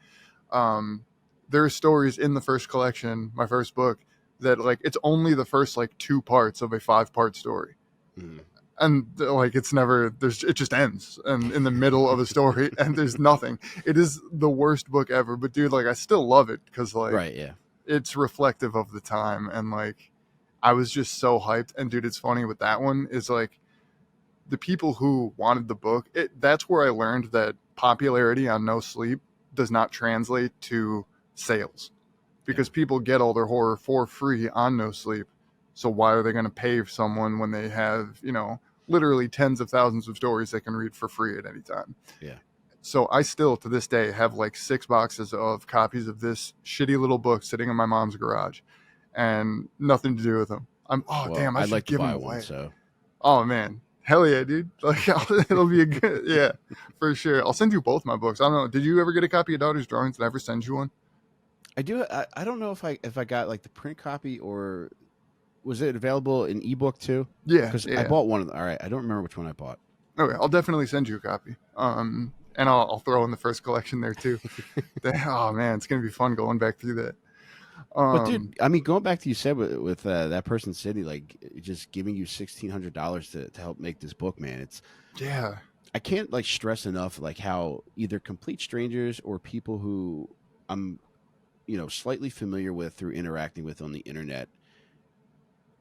[SPEAKER 1] um there are stories in the first collection, my first book, that like it's only the first like two parts of a 5 part story,
[SPEAKER 2] Mhm.
[SPEAKER 1] and like it's never there's it just ends and in the middle of a story and there's nothing. It is the worst book ever, but dude, like I still love it because like
[SPEAKER 2] Right. Yeah.
[SPEAKER 1] it's reflective of the time, and like I was just so hyped. And dude, it's funny with that one is like the people who wanted the book, that's where I learned that popularity on No Sleep does not translate to sales,
[SPEAKER 2] Yeah.
[SPEAKER 1] because people get all their horror for free on No Sleep. So why are they going to pay someone when they have, literally tens of thousands of stories they can read for free at any time?
[SPEAKER 2] Yeah.
[SPEAKER 1] So I still to this day have like 6 boxes of copies of this shitty little book sitting in my mom's garage, and nothing to do with them. Oh
[SPEAKER 2] Well,
[SPEAKER 1] damn, I
[SPEAKER 2] I'd
[SPEAKER 1] should
[SPEAKER 2] like to
[SPEAKER 1] give them
[SPEAKER 2] buy one.
[SPEAKER 1] away.
[SPEAKER 2] So
[SPEAKER 1] Oh man, hell yeah, dude! Like it'll be a good, yeah, for sure. I'll send you both my books. I don't know. Did you ever get a copy of Daughter's Drawings? Did I ever send you one?
[SPEAKER 2] I do. I don't know if I got like the print copy or was it available in ebook too?
[SPEAKER 1] Yeah,
[SPEAKER 2] Because I
[SPEAKER 1] yeah.
[SPEAKER 2] bought one of them. All right. I don't remember which one I bought.
[SPEAKER 1] Okay, I'll definitely send you a copy. And I'll throw in the first collection there too. Oh man, it's gonna be fun going back through that.
[SPEAKER 2] But
[SPEAKER 1] Um,
[SPEAKER 2] dude, I mean, going back to you said with that person City, like just giving you $1,600 to help make this book, man. It's
[SPEAKER 1] yeah.
[SPEAKER 2] I can't like stress enough like how either complete strangers or people who I'm slightly familiar with through interacting with on the internet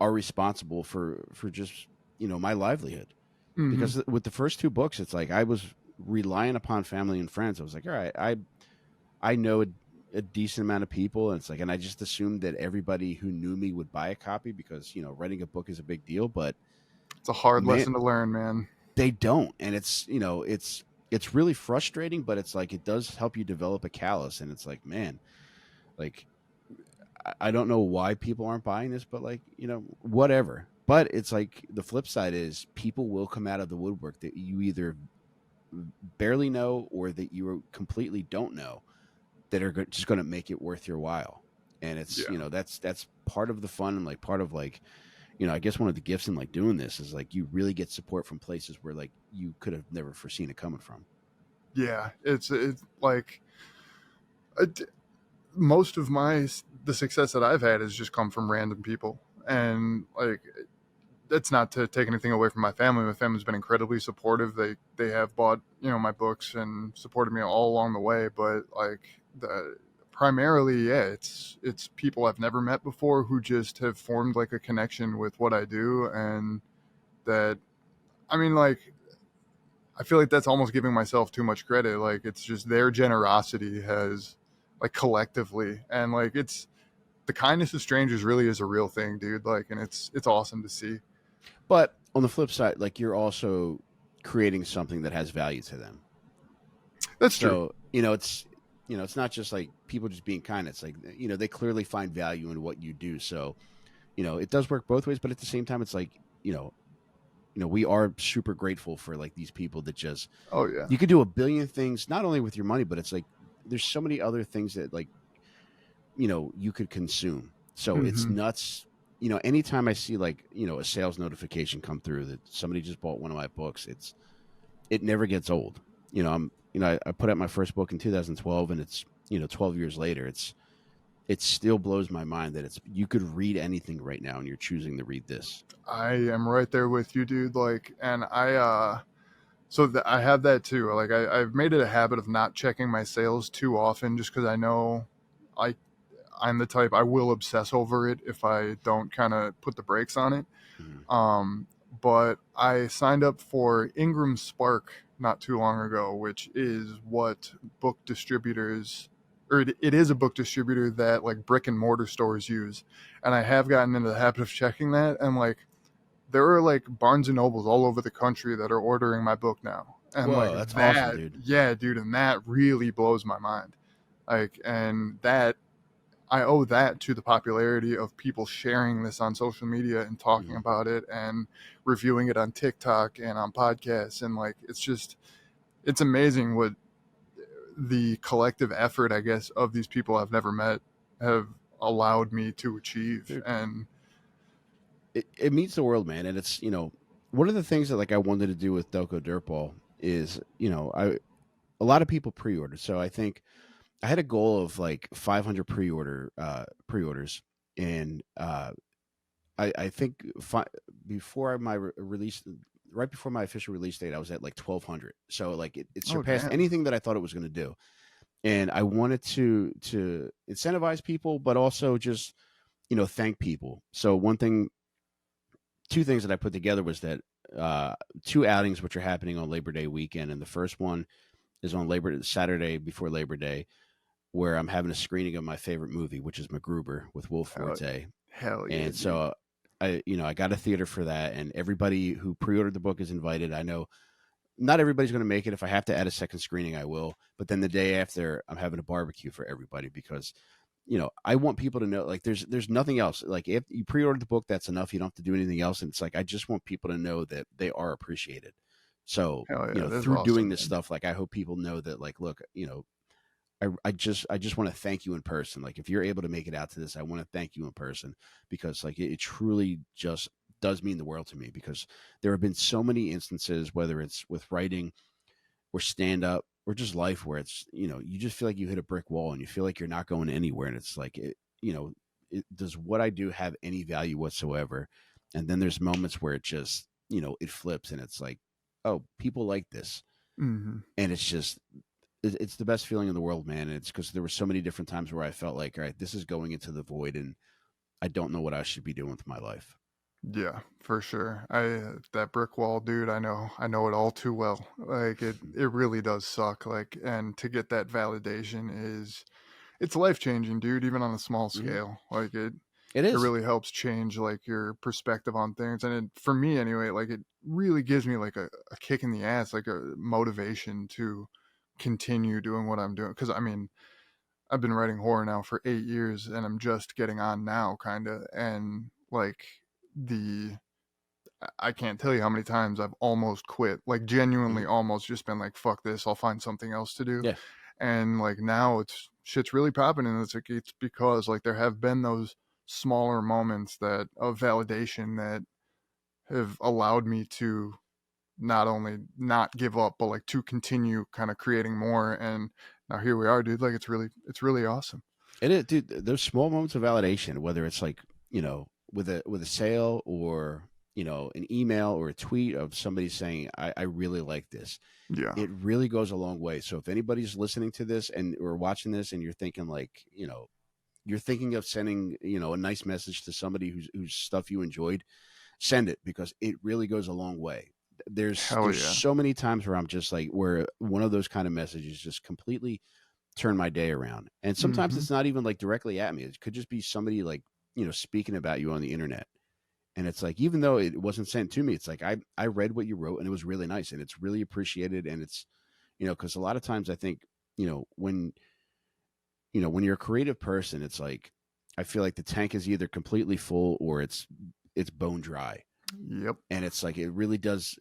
[SPEAKER 2] are responsible for just my livelihood.
[SPEAKER 1] Hmm.
[SPEAKER 2] Because with the first two books, it's like I was relying upon family and friends. I was like, all right, I know a decent amount of people, and it's like, and I just assumed that everybody who knew me would buy a copy because writing a book is a big deal. But
[SPEAKER 1] It's a hard
[SPEAKER 2] man,
[SPEAKER 1] lesson to learn, man.
[SPEAKER 2] they don't, and it's really frustrating. But it's like it does help you develop a callus, and it's like, man, like I don't know why people aren't buying this, but like whatever. But it's like the flip side is people will come out of the woodwork that you either barely know or that you completely don't know that are just going to make it worth your while. And it's,
[SPEAKER 1] Yeah.
[SPEAKER 2] that's part of the fun, and like part of like, I guess one of the gifts in like doing this is like you really get support from places where like you could have never foreseen it coming from.
[SPEAKER 1] Yeah, it's like it, most of the success that I've had has just come from random people, and like that's not to take anything away from my family. My family's been incredibly supportive. They have bought my books and supported me all along the way. But like the primarily, yeah, it's people I've never met before who just have formed like a connection with what I do, and that I mean like I feel like that's almost giving myself too much credit. Like it's just their generosity has like collectively, and like it's the kindness of strangers really is a real thing, dude. Like, and it's awesome to see.
[SPEAKER 2] But on the flip side, like you're also creating something that has value to them.
[SPEAKER 1] That's true.
[SPEAKER 2] So, it's not just like people just being kind. It's like, they clearly find value in what you do. So, it does work both ways, but at the same time, it's like, we are super grateful for like these people that just,
[SPEAKER 1] Oh yeah.
[SPEAKER 2] you could do a billion things, not only with your money, but it's like, there's so many other things that like, you could consume. So it's
[SPEAKER 1] Mm-hmm.
[SPEAKER 2] nuts. Anytime I see like, a sales notification come through that somebody just bought one of my books, it never gets old. I put out my first book in 2012, and it's 12 years later. It still blows my mind that you could read anything right now, and you're choosing to read this.
[SPEAKER 1] I am right there with you, dude. Like, and I have that too. Like, I've made it a habit of not checking my sales too often, just because I know I I'm the type I will obsess over it if I don't kind of put the brakes on it.
[SPEAKER 2] Mhm.
[SPEAKER 1] Um, but I signed up for Ingram Spark not too long ago, which is what book distributors, or it is a book distributor that like brick and mortar stores use. And I have gotten into the habit of checking that, and like there are like Barnes and Nobles all over the country that are ordering my book now. And like
[SPEAKER 2] Whoa, that's awesome,
[SPEAKER 1] that,
[SPEAKER 2] dude.
[SPEAKER 1] yeah, dude, and that really blows my mind. Like, and that I owe that to the popularity of people sharing this on social media and talking
[SPEAKER 2] Mhm.
[SPEAKER 1] about it and reviewing it on TikTok and on podcasts. And like, it's amazing what the collective effort, I guess, of these people I've never met have allowed me to achieve.
[SPEAKER 2] Dude,
[SPEAKER 1] And
[SPEAKER 2] it means the world, man. And it's, one of the things that like I wanted to do with Delco Dirtball is, a lot of people pre-order. So I think I had a goal of like 500 pre-orders, and I think before my release, right before my official release date, I was at like 1,200. So like it
[SPEAKER 1] oh,
[SPEAKER 2] surpassed
[SPEAKER 1] damn.
[SPEAKER 2] anything that I thought it was going to do. And I wanted to incentivize people, but also just thank people. So two things that I put together was that uh, two outings which are happening on Labor Day weekend, and the first one is on Saturday before Labor Day, where I'm having a screening of my favorite movie, which is MacGruber with Will
[SPEAKER 1] Hell,
[SPEAKER 2] Forte.
[SPEAKER 1] hell yeah,
[SPEAKER 2] And
[SPEAKER 1] dude.
[SPEAKER 2] so I got a theater for that, and everybody who pre-ordered the book is invited. I know not everybody's going to make it. If I have to add a second screening, I will. But then the day after, I'm having a barbecue for everybody because I want people to know like there's nothing else. Like if you pre-ordered the book, that's enough. You don't have to do anything else. And it's like I just want people to know that they are appreciated. So
[SPEAKER 1] Hell yeah, that's
[SPEAKER 2] through doing
[SPEAKER 1] awesome,
[SPEAKER 2] this
[SPEAKER 1] man.
[SPEAKER 2] stuff, like I hope people know that like look, I just want to thank you in person. Like if you're able to make it out to this, I want to thank you in person because like it truly just does mean the world to me because there have been so many instances, whether it's with writing or stand up or just life, where it's you just feel like you hit a brick wall and you feel like you're not going anywhere, and it's like does what I do have any value whatsoever? And then there's moments where it just it flips and it's like, oh, people like this,
[SPEAKER 1] Hmm.
[SPEAKER 2] and it's just it's the best feeling in the world, man. And it's because there were so many different times where I felt like, all right, this is going into the void, and I don't know what I should be doing with my life.
[SPEAKER 1] Yeah, for sure. That brick wall, dude. I know it all too well. Like it really does suck. Like, and to get that validation it's life changing, dude. Even on a small
[SPEAKER 2] Hmm.
[SPEAKER 1] scale, like
[SPEAKER 2] It
[SPEAKER 1] it
[SPEAKER 2] is.
[SPEAKER 1] really helps change like your perspective on things. And for me, anyway, like it really gives me like a kick in the ass, like a motivation to continue doing what I'm doing. Because I mean, I've been writing horror now for 8 years, and I'm just getting on now, kind of, and like the I can't tell you how many times I've almost quit, like
[SPEAKER 2] Hmm.
[SPEAKER 1] genuinely almost just been like, fuck this, I'll find something else to do.
[SPEAKER 2] Yeah.
[SPEAKER 1] And like now it's shit's really popping, and it's like it's because like there have been those smaller moments that of validation that have allowed me to not only not give up, but like to continue kind of creating more. And now here we are, dude. Like it's really awesome.
[SPEAKER 2] And it, dude, those small moments of validation, whether it's like, with a sale, or an email or a tweet of somebody saying, I really like this,
[SPEAKER 1] Yeah.
[SPEAKER 2] it really goes a long way. So if anybody's listening to this and or watching this, and you're thinking like, you're thinking of sending, a nice message to somebody whose stuff you enjoyed, send it, because it really goes a long way.
[SPEAKER 1] Hell
[SPEAKER 2] There's
[SPEAKER 1] yeah.
[SPEAKER 2] so many times where I'm just like, where one of those kind of messages just completely turn my day around. And sometimes
[SPEAKER 1] Mm-hmm.
[SPEAKER 2] it's not even like directly at me. It could just be somebody like, speaking about you on the internet. And it's like, even though it wasn't sent to me, it's like I read what you wrote, and it was really nice, and it's really appreciated. And it's, because a lot of times I think, when when you're a creative person, it's like, I feel like the tank is either completely full or it's bone dry.
[SPEAKER 1] Yep.
[SPEAKER 2] And it's like, it really does,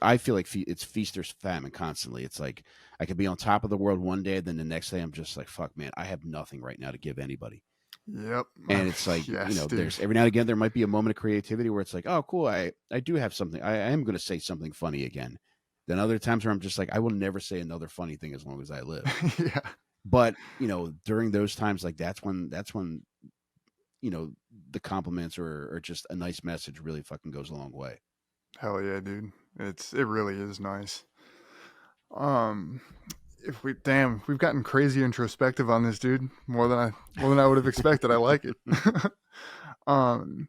[SPEAKER 2] I feel like it's feast or famine constantly. It's like I could be on top of the world one day, then the next day I'm just like, fuck, man, I have nothing right now to give anybody.
[SPEAKER 1] Yep.
[SPEAKER 2] And it's like,
[SPEAKER 1] Yes, dude.
[SPEAKER 2] there's every now and again there might be a moment of creativity where it's like, oh cool, I do have something, I am going to say something funny again. Then other times where I'm just like, I will never say another funny thing as long as I live.
[SPEAKER 1] Yeah.
[SPEAKER 2] But during those times, like, that's when you know the compliments, or just a nice message really fucking goes a long way.
[SPEAKER 1] Hell yeah, dude. It really is nice. Um, if we damn, we've gotten crazy introspective on this, dude. More than I would have expected. I like it. um,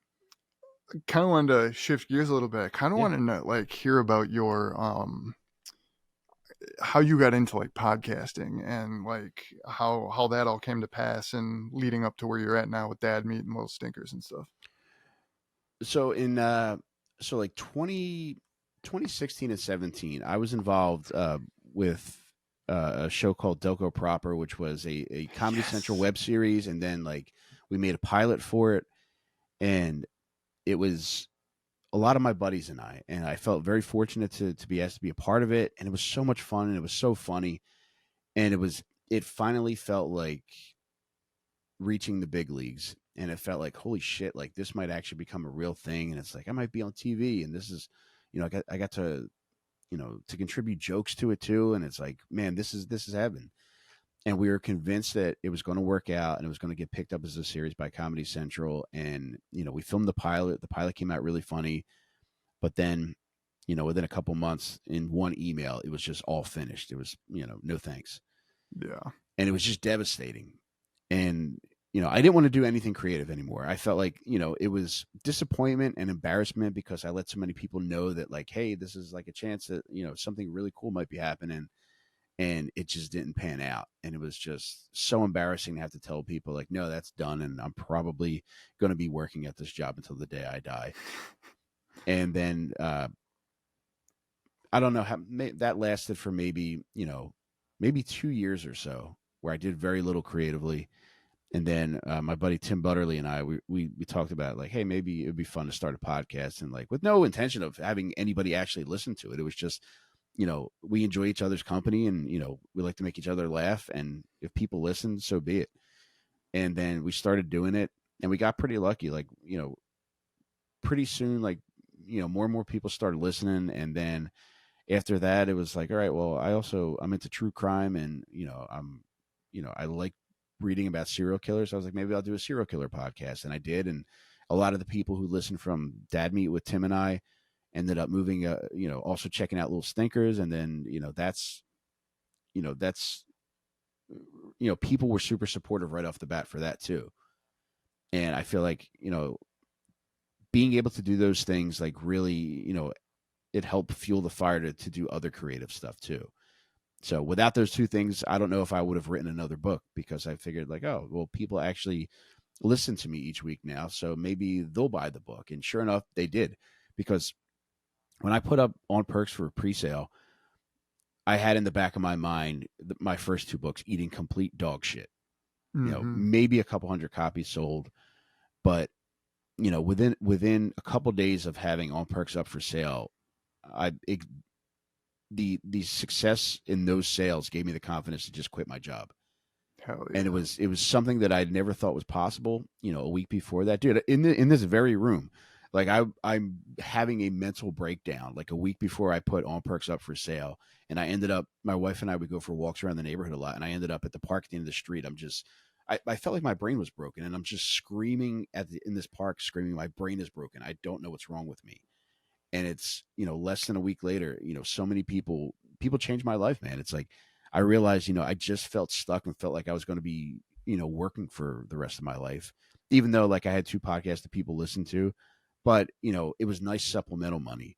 [SPEAKER 1] Kind of wanted to shift gears a little bit. Kind of
[SPEAKER 2] Yeah.
[SPEAKER 1] wanted to like hear about your how you got into like podcasting and like how that all came to pass and leading up to where you're at now with Dad Meat and Little Stinkers and stuff.
[SPEAKER 2] So in so like 2016 and 17, I was involved with a show called Delco Proper, which was a Comedy Central
[SPEAKER 1] Yes.
[SPEAKER 2] web series, and then like we made a pilot for it, and it was a lot of my buddies and I felt very fortunate to be asked to be a part of it, and it was so much fun, and it was so funny, and it finally felt like reaching the big leagues, and it felt like, holy shit, like this might actually become a real thing. And it's like, I might be on TV, and this is, I got to, to contribute jokes to it too. And it's like, man, this is heaven. And we were convinced that it was going to work out, and it was going to get picked up as a series by Comedy Central. And we filmed the pilot came out really funny, but then within a couple months, in one email, it was just all finished. It was, no thanks.
[SPEAKER 1] Yeah.
[SPEAKER 2] And it was just devastating. And I didn't want to do anything creative anymore. I felt like, it was disappointment and embarrassment, because I let so many people know that, like, hey, this is like a chance that something really cool might be happening, and it just didn't pan out. And it was just so embarrassing to have to tell people, like, no, that's done, and I'm probably going to be working at this job until the day I die. And then I don't know how that lasted for maybe 2 years or so, where I did very little creatively. And then my buddy Tim Butterly and I, we talked about, like, hey, maybe it would be fun to start a podcast, and like with no intention of having anybody actually listen to it. It was just, we enjoy each other's company, and we like to make each other laugh. And if people listen, so be it. And then we started doing it, and we got pretty lucky. Like, pretty soon, like, more and more people started listening. And then after that, it was like, all right, well, I'm into true crime, and I like reading about serial killers. I was like, maybe I'll do a serial killer podcast, and I did. And a lot of the people who listened from Dad Meat with Tim and I ended up moving, also checking out Little Stinkers. And then that's people were super supportive right off the bat for that too. And I feel like being able to do those things, like, really, it helped fuel the fire to do other creative stuff too. So without those two things, I don't know if I would have written another book, because I figured, like, oh, well, people actually listen to me each week now, so maybe they'll buy the book. And sure enough, they did, because when I put up On Perks for pre-sale, I had in the back of my mind my first two books eating complete dog shit.
[SPEAKER 1] Mm-hmm.
[SPEAKER 2] Maybe a couple hundred copies sold, but within a couple days of having On Perks up for sale, I it, the success in those sales gave me the confidence to just quit my job.
[SPEAKER 1] Hell
[SPEAKER 2] And
[SPEAKER 1] yeah.
[SPEAKER 2] it was something that I'd never thought was possible. A week before that, dude, in this very room, like I'm having a mental breakdown. Like a week before I put On Perks up for sale, and I ended up, my wife and I would go for walks around the neighborhood a lot, and I ended up at the park at the end of the street. I felt like my brain was broken, and I'm just screaming in this park, screaming, my brain is broken. I don't know what's wrong with me. And it's less than a week later, so many people changed my life, man. It's like I realized, I just felt stuck and felt like I was going to be working for the rest of my life, even though like I had two podcasts that people listened to. But it was nice supplemental money.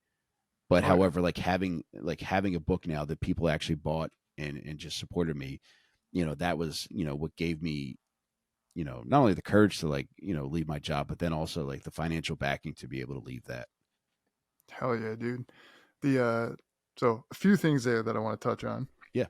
[SPEAKER 2] But
[SPEAKER 1] Oh yeah.
[SPEAKER 2] however, like having a book now that people actually bought and just supported me, that was what gave me not only the courage to like leave my job, but then also like the financial backing to be able to leave that.
[SPEAKER 1] Hell yeah, dude. The so a few things there that I want to touch on.
[SPEAKER 2] Yeah.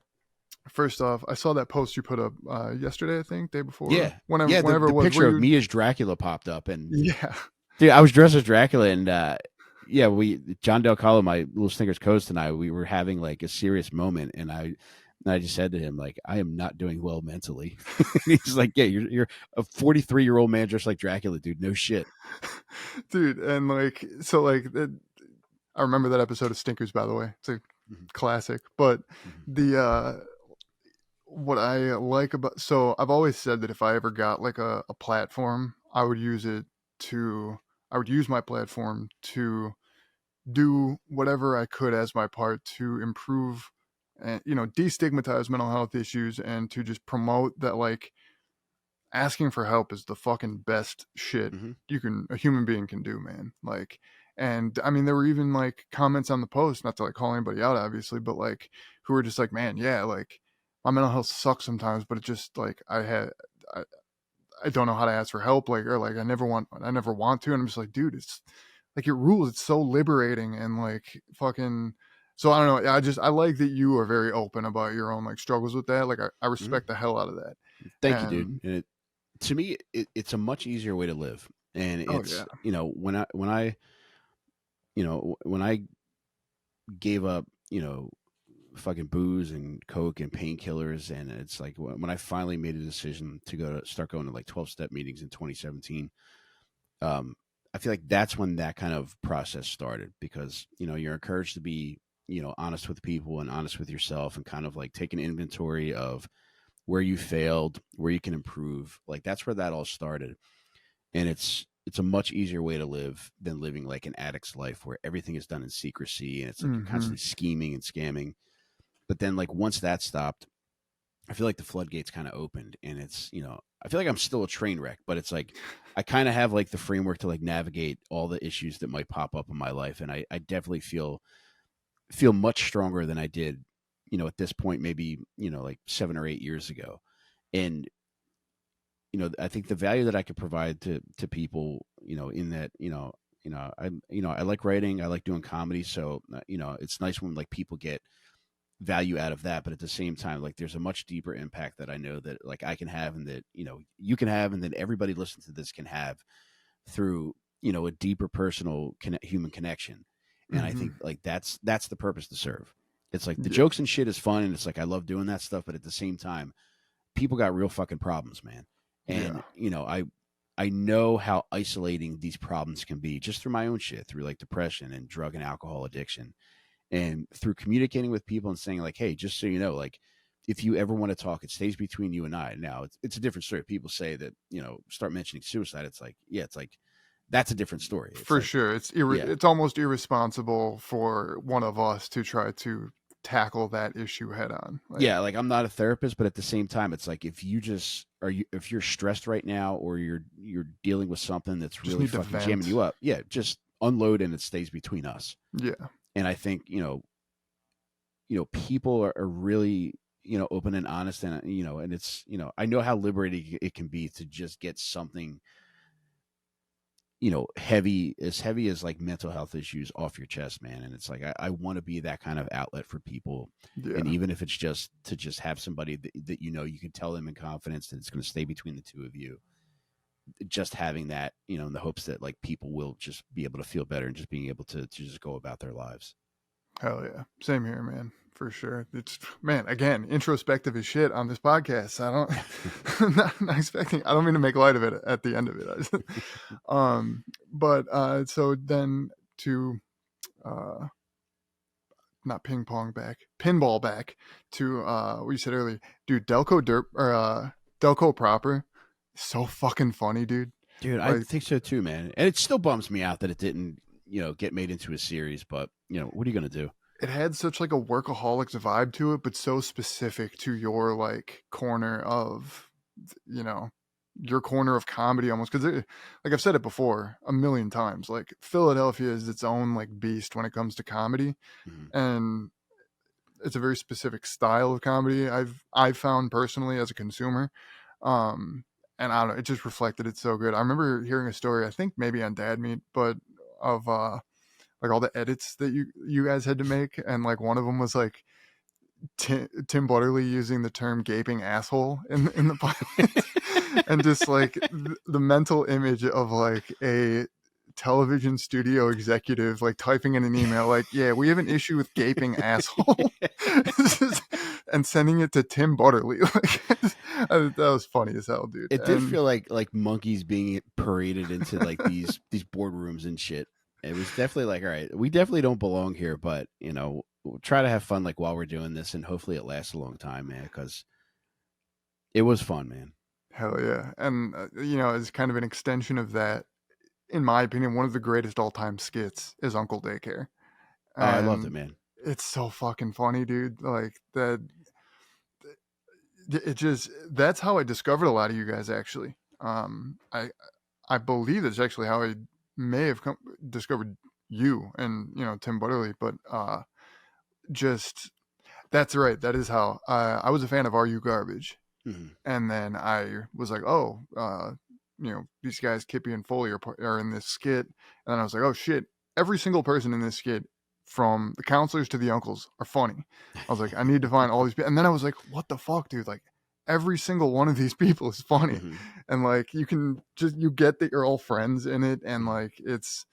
[SPEAKER 1] First off, I saw that post you put up yesterday, I think, day before,
[SPEAKER 2] Yeah,
[SPEAKER 1] whenever
[SPEAKER 2] yeah. The
[SPEAKER 1] whenever
[SPEAKER 2] the
[SPEAKER 1] it was. Where
[SPEAKER 2] picture of
[SPEAKER 1] you?
[SPEAKER 2] me as Dracula popped up, and
[SPEAKER 1] Yeah,
[SPEAKER 2] dude, I was dressed as Dracula, and yeah, we John Del Colo, my little Snickers Coast, and I, we were having like a serious moment, and I just said to him like, I am not doing well mentally. He's like, yeah, you're a 43-year-old man dressed like Dracula, dude. No shit.
[SPEAKER 1] dude, and like so like I remember that episode of Stinkers, by the way. It's a
[SPEAKER 2] Mhm,
[SPEAKER 1] classic. But
[SPEAKER 2] mhm,
[SPEAKER 1] the what I like about, so I've always said that if I ever got like a platform, I would use my platform to do whatever I could as my part to improve and destigmatize mental health issues and to just promote that like asking for help is the fucking best shit
[SPEAKER 2] mhm,
[SPEAKER 1] a human being can do, man. Like, and I mean, there were even like comments on the post, not to like call anybody out, obviously, but like who were just like, man, yeah, like my mental health sucks sometimes, but it just like I, I don't know how to ask for help, like, or like I never want to, and I'm just like, dude, it's like it rules. It's so liberating and like fucking. So I don't know. I like that you are very open about your own like struggles with that. Like I
[SPEAKER 2] mhm.
[SPEAKER 1] respect the hell out of that.
[SPEAKER 2] Thank you, dude.
[SPEAKER 1] And
[SPEAKER 2] And to me, it's a much easier way to live, and
[SPEAKER 1] oh yeah.
[SPEAKER 2] it's when I gave up, fucking booze and coke and painkillers, and it's like when I finally made a decision to start going to like 12-step meetings in 2017. um I feel like that's when that kind of process started, because you're encouraged to be honest with people and honest with yourself, and kind of like take an inventory of where you failed, where you can improve. Like that's where that all started. And it's a much easier way to live than living like an addict's life where everything is done in secrecy, and it's like you're
[SPEAKER 1] Hmm.
[SPEAKER 2] constantly scheming and scamming. But then like once that stopped, I feel like the floodgates kind of opened, and I feel like I'm still a train wreck, but it's like I kind of have like the framework to like navigate all the issues that might pop up in my life. And I definitely feel much stronger than I did, at this point, maybe, like 7 or 8 years ago. And, I think the value that I could provide to people, in that, I like writing, I like doing comedy. So, it's nice when like people get value out of that, but at the same time, like there's a much deeper impact that I know that like I can have, and that you can have, and that everybody listening to this can have through a deeper personal human connection. And I
[SPEAKER 1] Hmm.
[SPEAKER 2] think like that's the purpose to serve. It's like the
[SPEAKER 1] Yeah.
[SPEAKER 2] jokes and shit is fun, and it's like I love doing that stuff, but at the same time, people got real fucking problems, man. And
[SPEAKER 1] Yeah.
[SPEAKER 2] I know how isolating these problems can be, just through my own shit, through like depression and drug and alcohol addiction, and through communicating with people and saying like, hey, just so you know, like if you ever want to talk, it stays between you and I. Now it's a different story. People say that, start mentioning suicide, it's like, yeah, it's like that's a different story. It's
[SPEAKER 1] For
[SPEAKER 2] like,
[SPEAKER 1] sure.
[SPEAKER 2] yeah,
[SPEAKER 1] It's almost irresponsible for one of us to try to tackle that issue head on. Like
[SPEAKER 2] yeah, like I'm not a therapist, but at the same time, it's like if you're stressed right now, or you're dealing with something that's
[SPEAKER 1] just
[SPEAKER 2] really
[SPEAKER 1] need to
[SPEAKER 2] fucking jamming
[SPEAKER 1] vent.
[SPEAKER 2] you up, yeah, just unload, and it stays between us.
[SPEAKER 1] Yeah.
[SPEAKER 2] And I think people are really open and honest, and and it's I know how liberating it can be to just get something heavy as like mental health issues off your chest, man. And it's like I want to be that kind of outlet for people. And
[SPEAKER 1] Yeah.
[SPEAKER 2] even if it's just to just have somebody that you can tell them in confidence that it's going to stay between the two of you, just having that, in the hopes that like people will just be able to feel better and just being able to just go about their lives.
[SPEAKER 1] Hell yeah. Same here, man. For sure. It's, man, again, introspective as shit on this podcast. I don't, not expecting, I don't mean to make light of it at the end of it. But, so then to, uh, not ping pong back, pinball back to, what you said earlier, dude, Delco proper. So fucking funny, dude.
[SPEAKER 2] Dude, I
[SPEAKER 1] Like,
[SPEAKER 2] think so too, man. And it still bums me out that it didn't, get made into a series, but what are you going to do?
[SPEAKER 1] it had such like a workaholics vibe to it, but so specific to your like corner of, you know, your corner of comedy almost. Because like I've said it before a million times, like Philadelphia is its own like beast when it comes to comedy,
[SPEAKER 2] Mhm.
[SPEAKER 1] and it's a very specific style of comedy. I've found personally as a consumer, um, and I don't know, it just reflected it so good. I remember hearing a story, I think maybe on Dad Meat, but of like all the edits that you guys had to make, and like one of them was like Tim Butterly using the term "gaping asshole" in the pilot, and just like the mental image of like a television studio executive like typing in an email like, "Yeah, we have an issue with gaping asshole," and sending it to Tim Butterly. Like that was funny as hell, dude.
[SPEAKER 2] It did
[SPEAKER 1] And
[SPEAKER 2] feel like monkeys being paraded into like these boardrooms and shit. It was definitely like, all right, we definitely don't belong here, but we'll try to have fun like while we're doing this, and hopefully it lasts a long time, man. Because it was fun, man.
[SPEAKER 1] hell yeah, and as kind of an extension of that, in my opinion, one of the greatest all-time skits is Uncle Daycare.
[SPEAKER 2] Oh, I loved it,
[SPEAKER 1] And
[SPEAKER 2] man.
[SPEAKER 1] it's so fucking funny, dude. Like that, it just, that's how I discovered a lot of you guys actually. I believe that's actually how I may have discovered you and Tim Butterly, but just that's right. That is how I was a fan of Are You Garbage,
[SPEAKER 2] Hmm.
[SPEAKER 1] and then I was like, oh, these guys Kippy and Foley are in this skit, and then I was like, oh shit, every single person in this skit, from the counselors to the uncles, are funny. I was like, I need to find all these people, and then I was like, what the fuck, dude? Like every single one of these people is funny,
[SPEAKER 2] Hmm.
[SPEAKER 1] and like you get that you're all friends in it, and like it's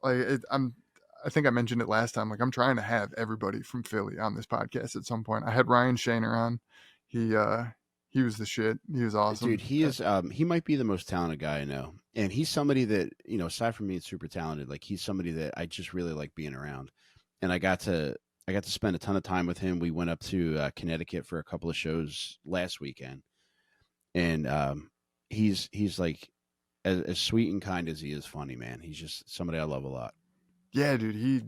[SPEAKER 1] like I think I mentioned it last time. Like I'm trying to have everybody from Philly on this podcast at some point. I had Ryan Shaner on. He uh he was the shit. He was
[SPEAKER 2] Dude,
[SPEAKER 1] awesome.
[SPEAKER 2] he might be the most talented guy I know, and he's somebody that aside from being super talented, like he's somebody that I just really like being around, and I got to spend a ton of time with him. We went up to Connecticut for a couple of shows last weekend, and he's like as sweet and kind as he is funny, man. He's just somebody I love a lot.
[SPEAKER 1] Yeah, dude. He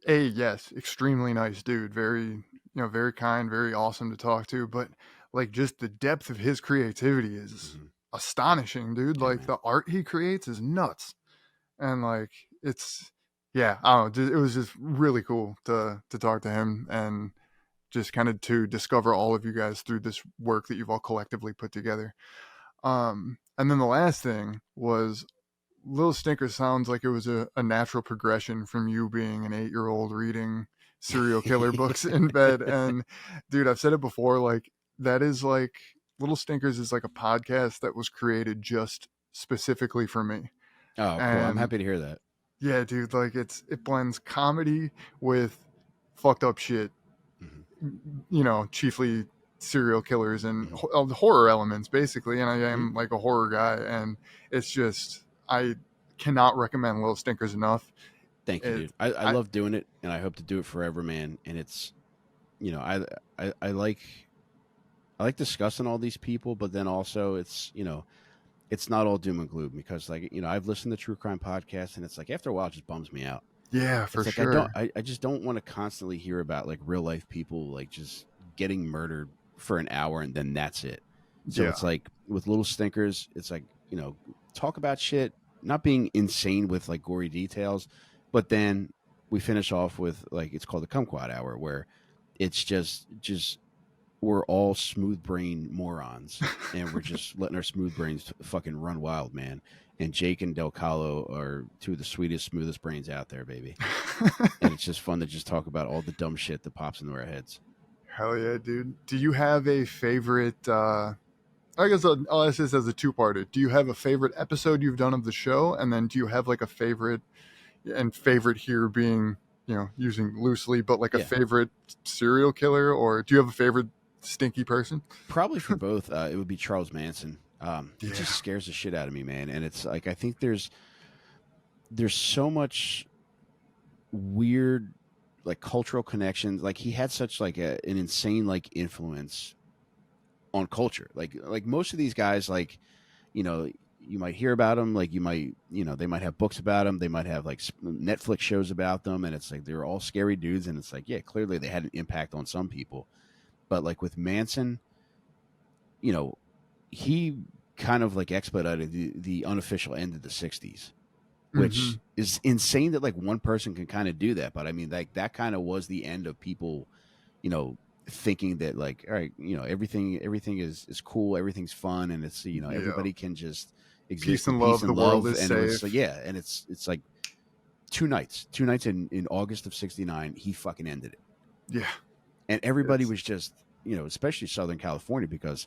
[SPEAKER 1] a yes, extremely nice dude. Very kind, very awesome to talk to. But like just the depth of his creativity is
[SPEAKER 2] Hmm.
[SPEAKER 1] astonishing, dude.
[SPEAKER 2] Yeah,
[SPEAKER 1] Like
[SPEAKER 2] man.
[SPEAKER 1] the art he creates is nuts, and like it's yeah, I don't know. It was just really cool to talk to him and just kind of to discover all of you guys through this work that you've all collectively put together. And then the last thing was Little Stinker sounds like it was a natural progression from you being an 8-year-old reading serial killer books in bed. And dude, I've said it before, like that is like Little Stinkers is like a podcast that was created just specifically for me.
[SPEAKER 2] Oh, cool. I'm
[SPEAKER 1] And
[SPEAKER 2] happy to hear that.
[SPEAKER 1] yeah, dude, like it blends comedy with fucked up shit,
[SPEAKER 2] Hmm.
[SPEAKER 1] chiefly serial killers and
[SPEAKER 2] Hmm.
[SPEAKER 1] horror elements basically, and I
[SPEAKER 2] Hmm.
[SPEAKER 1] am like a horror guy, and it's just I cannot recommend Little Stinkers enough.
[SPEAKER 2] Thank you,
[SPEAKER 1] it
[SPEAKER 2] dude. I
[SPEAKER 1] I
[SPEAKER 2] love doing it, and I hope to do it forever, man. And it's you know I like discussing all these people, but then also it's not all doom and gloom because like I've listened to true crime podcasts, and it's like after a while it just bums me out.
[SPEAKER 1] Yeah, for
[SPEAKER 2] It's like I don't
[SPEAKER 1] sure.
[SPEAKER 2] I just don't want to constantly hear about like real life people like just getting murdered for an hour and then that's it. So
[SPEAKER 1] Yeah.
[SPEAKER 2] it's like with little stinkers, it's like, talk about shit, not being insane with like gory details, but then we finish off with like it's called the kumquat hour where it's just we're all smooth brain morons and we're just letting our smooth brains fucking run wild, man. And Jake and Del Calo are two of the sweetest, smoothest brains out there, baby. And it's just fun to just talk about all the dumb shit that pops into our heads.
[SPEAKER 1] Hell yeah, dude. Do you have a favorite I guess I'll ask this as a two-parter. Do you have a favorite episode you've done of the show, and then do you have like a favorite, and favorite here being, using loosely, but like a
[SPEAKER 2] Yeah,
[SPEAKER 1] favorite serial killer, or do you have a favorite stinky person?
[SPEAKER 2] probably for both. It would be Charles Manson. He
[SPEAKER 1] Yeah.
[SPEAKER 2] just scares the shit out of me, man. And it's like I think there's so much weird like cultural connections. Like he had such like an insane like influence on culture. Like most of these guys, like you know, you might hear about them. Like you might, they might have books about them. They might have like Netflix shows about them, and it's like they're all scary dudes. And it's like, yeah, clearly they had an impact on some people. But like with Manson, you know, he kind of like expedited the unofficial end of the '60s,
[SPEAKER 1] Mm-hmm.
[SPEAKER 2] which is insane that like one person can kind of do that. But I mean, like that kind of was the end of people, you know, thinking that like, all right, everything is cool, everything's fun, and it's
[SPEAKER 1] Yeah.
[SPEAKER 2] everybody can just
[SPEAKER 1] Peace
[SPEAKER 2] exist in
[SPEAKER 1] and
[SPEAKER 2] peace
[SPEAKER 1] love.
[SPEAKER 2] and
[SPEAKER 1] The world
[SPEAKER 2] love.
[SPEAKER 1] is
[SPEAKER 2] And it was
[SPEAKER 1] safe.
[SPEAKER 2] yeah, and it's like two nights in August of '69, he fucking ended it,
[SPEAKER 1] Yeah.
[SPEAKER 2] and everybody
[SPEAKER 1] It's.
[SPEAKER 2] was just especially Southern California because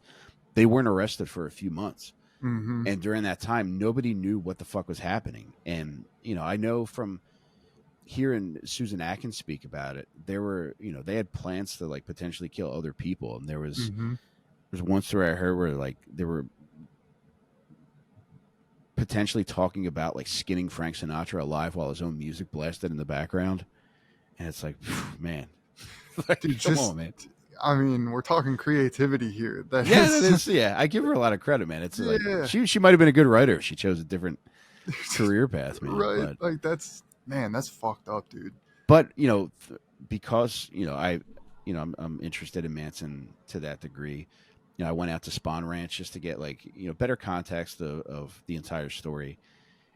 [SPEAKER 2] they weren't arrested for a few months.
[SPEAKER 1] Mm-hmm.
[SPEAKER 2] And during that time, nobody knew what the fuck was happening. And, I know from hearing Susan Atkins speak about it, there were, they had plans to like potentially kill other people. And
[SPEAKER 1] Mm-hmm.
[SPEAKER 2] there's one story I heard where like they were potentially talking about like skinning Frank Sinatra alive while his own music blasted in the background. And it's like, man, like,
[SPEAKER 1] Dude,
[SPEAKER 2] come
[SPEAKER 1] just.
[SPEAKER 2] on, man.
[SPEAKER 1] I mean, we're talking creativity here. That
[SPEAKER 2] Yeah, that
[SPEAKER 1] is.
[SPEAKER 2] is. Yeah, I give her a lot of credit, man. It's like
[SPEAKER 1] Yeah.
[SPEAKER 2] she might have been a good writer if she chose a different career path, man.
[SPEAKER 1] Right.
[SPEAKER 2] But
[SPEAKER 1] Like that's. Man, that's fucked up, dude.
[SPEAKER 2] because I'm interested in Manson to that degree. I went out to Spawn Ranch just to get like better context of the entire story.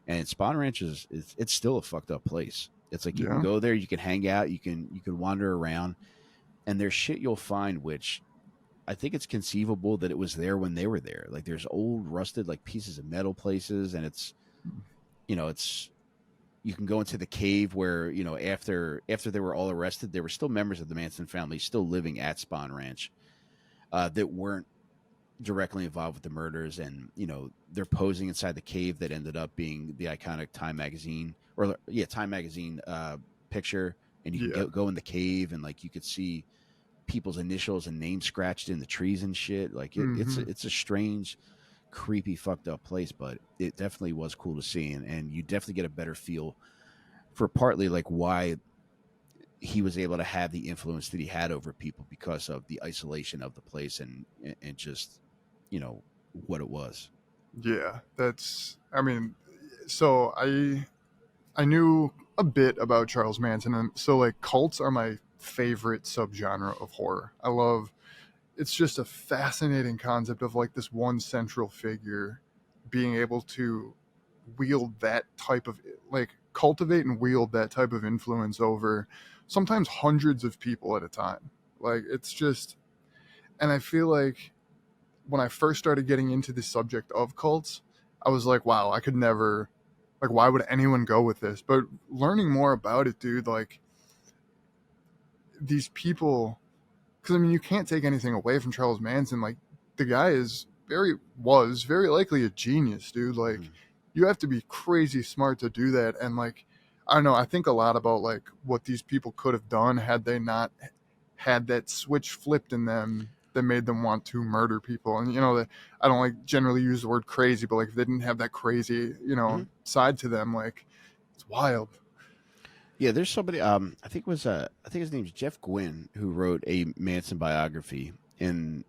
[SPEAKER 2] And Spawn Ranch it's still a fucked up place. It's like you can
[SPEAKER 1] Yeah.
[SPEAKER 2] go there, you can hang out, you can wander around, and there's shit you'll find which I think it's conceivable that it was there when they were there. Like there's old rusted like pieces of metal places, and it's you can go into the cave where after they were all arrested, there were still members of the Manson family still living at Spawn Ranch that weren't directly involved with the murders, and they're posing inside the cave that ended up being the iconic Time magazine Time magazine picture, and you can
[SPEAKER 1] Yeah.
[SPEAKER 2] go in the cave and like you could see people's initials and names scratched in the trees and shit. Like
[SPEAKER 1] Mm-hmm.
[SPEAKER 2] it's a strange, creepy, fucked up place, but it definitely was cool to see, and you definitely get a better feel for partly like why he was able to have the influence that he had over people because of the isolation of the place and just what it was.
[SPEAKER 1] Yeah. That's. I mean, so I knew a bit about Charles Manson, and so like cults are my favorite subgenre of horror. I love. It's just a fascinating concept of like this one central figure being able to wield that type of, like, cultivate and wield that type of influence over sometimes hundreds of people at a time. Like it's just, and I feel like when I first started getting into the subject of cults, I was like, wow, I could never, like, why would anyone go with this? But learning more about it, dude, like these people, because I mean, you can't take anything away from Charles Manson. Like the guy was very likely a genius, dude. Like
[SPEAKER 2] Mhm.
[SPEAKER 1] you have to be crazy smart to do that. And like, I don't know, I think a lot about like what these people could have done had they not had that switch flipped in them that made them want to murder people. And that I don't like generally use the word crazy, but like if they didn't have that crazy,
[SPEAKER 2] Mhm.
[SPEAKER 1] side to them, like it's wild.
[SPEAKER 2] Yeah, there's somebody. I think it was. I think his name's Jeff Gwynne, who wrote a Manson biography, and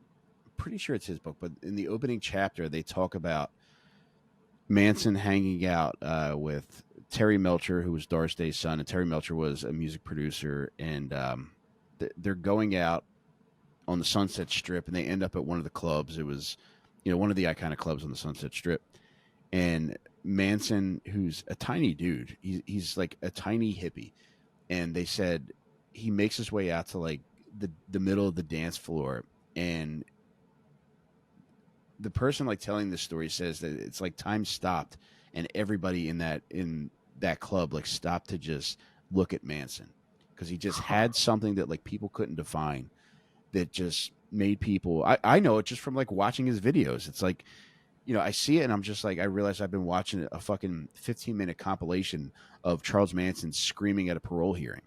[SPEAKER 2] pretty sure it's his book. But in the opening chapter, they talk about Manson hanging out with Terry Melcher, who was Doris Day's son, and Terry Melcher was a music producer, and they're going out on the Sunset Strip, and they end up at one of the clubs. It was, one of the iconic clubs on the Sunset Strip, and Manson, who's a tiny dude, he's like a tiny hippie, and they said he makes his way out to like the middle of the dance floor, and the person like telling this story says that it's like time stopped, and everybody in that club like stopped to just look at Manson because he just had something that like people couldn't define, that just made people. I know it just from like watching his videos. It's like, I see it and I'm just like, I realize I've been watching a fucking 15-minute compilation of Charles Manson screaming at a parole hearing.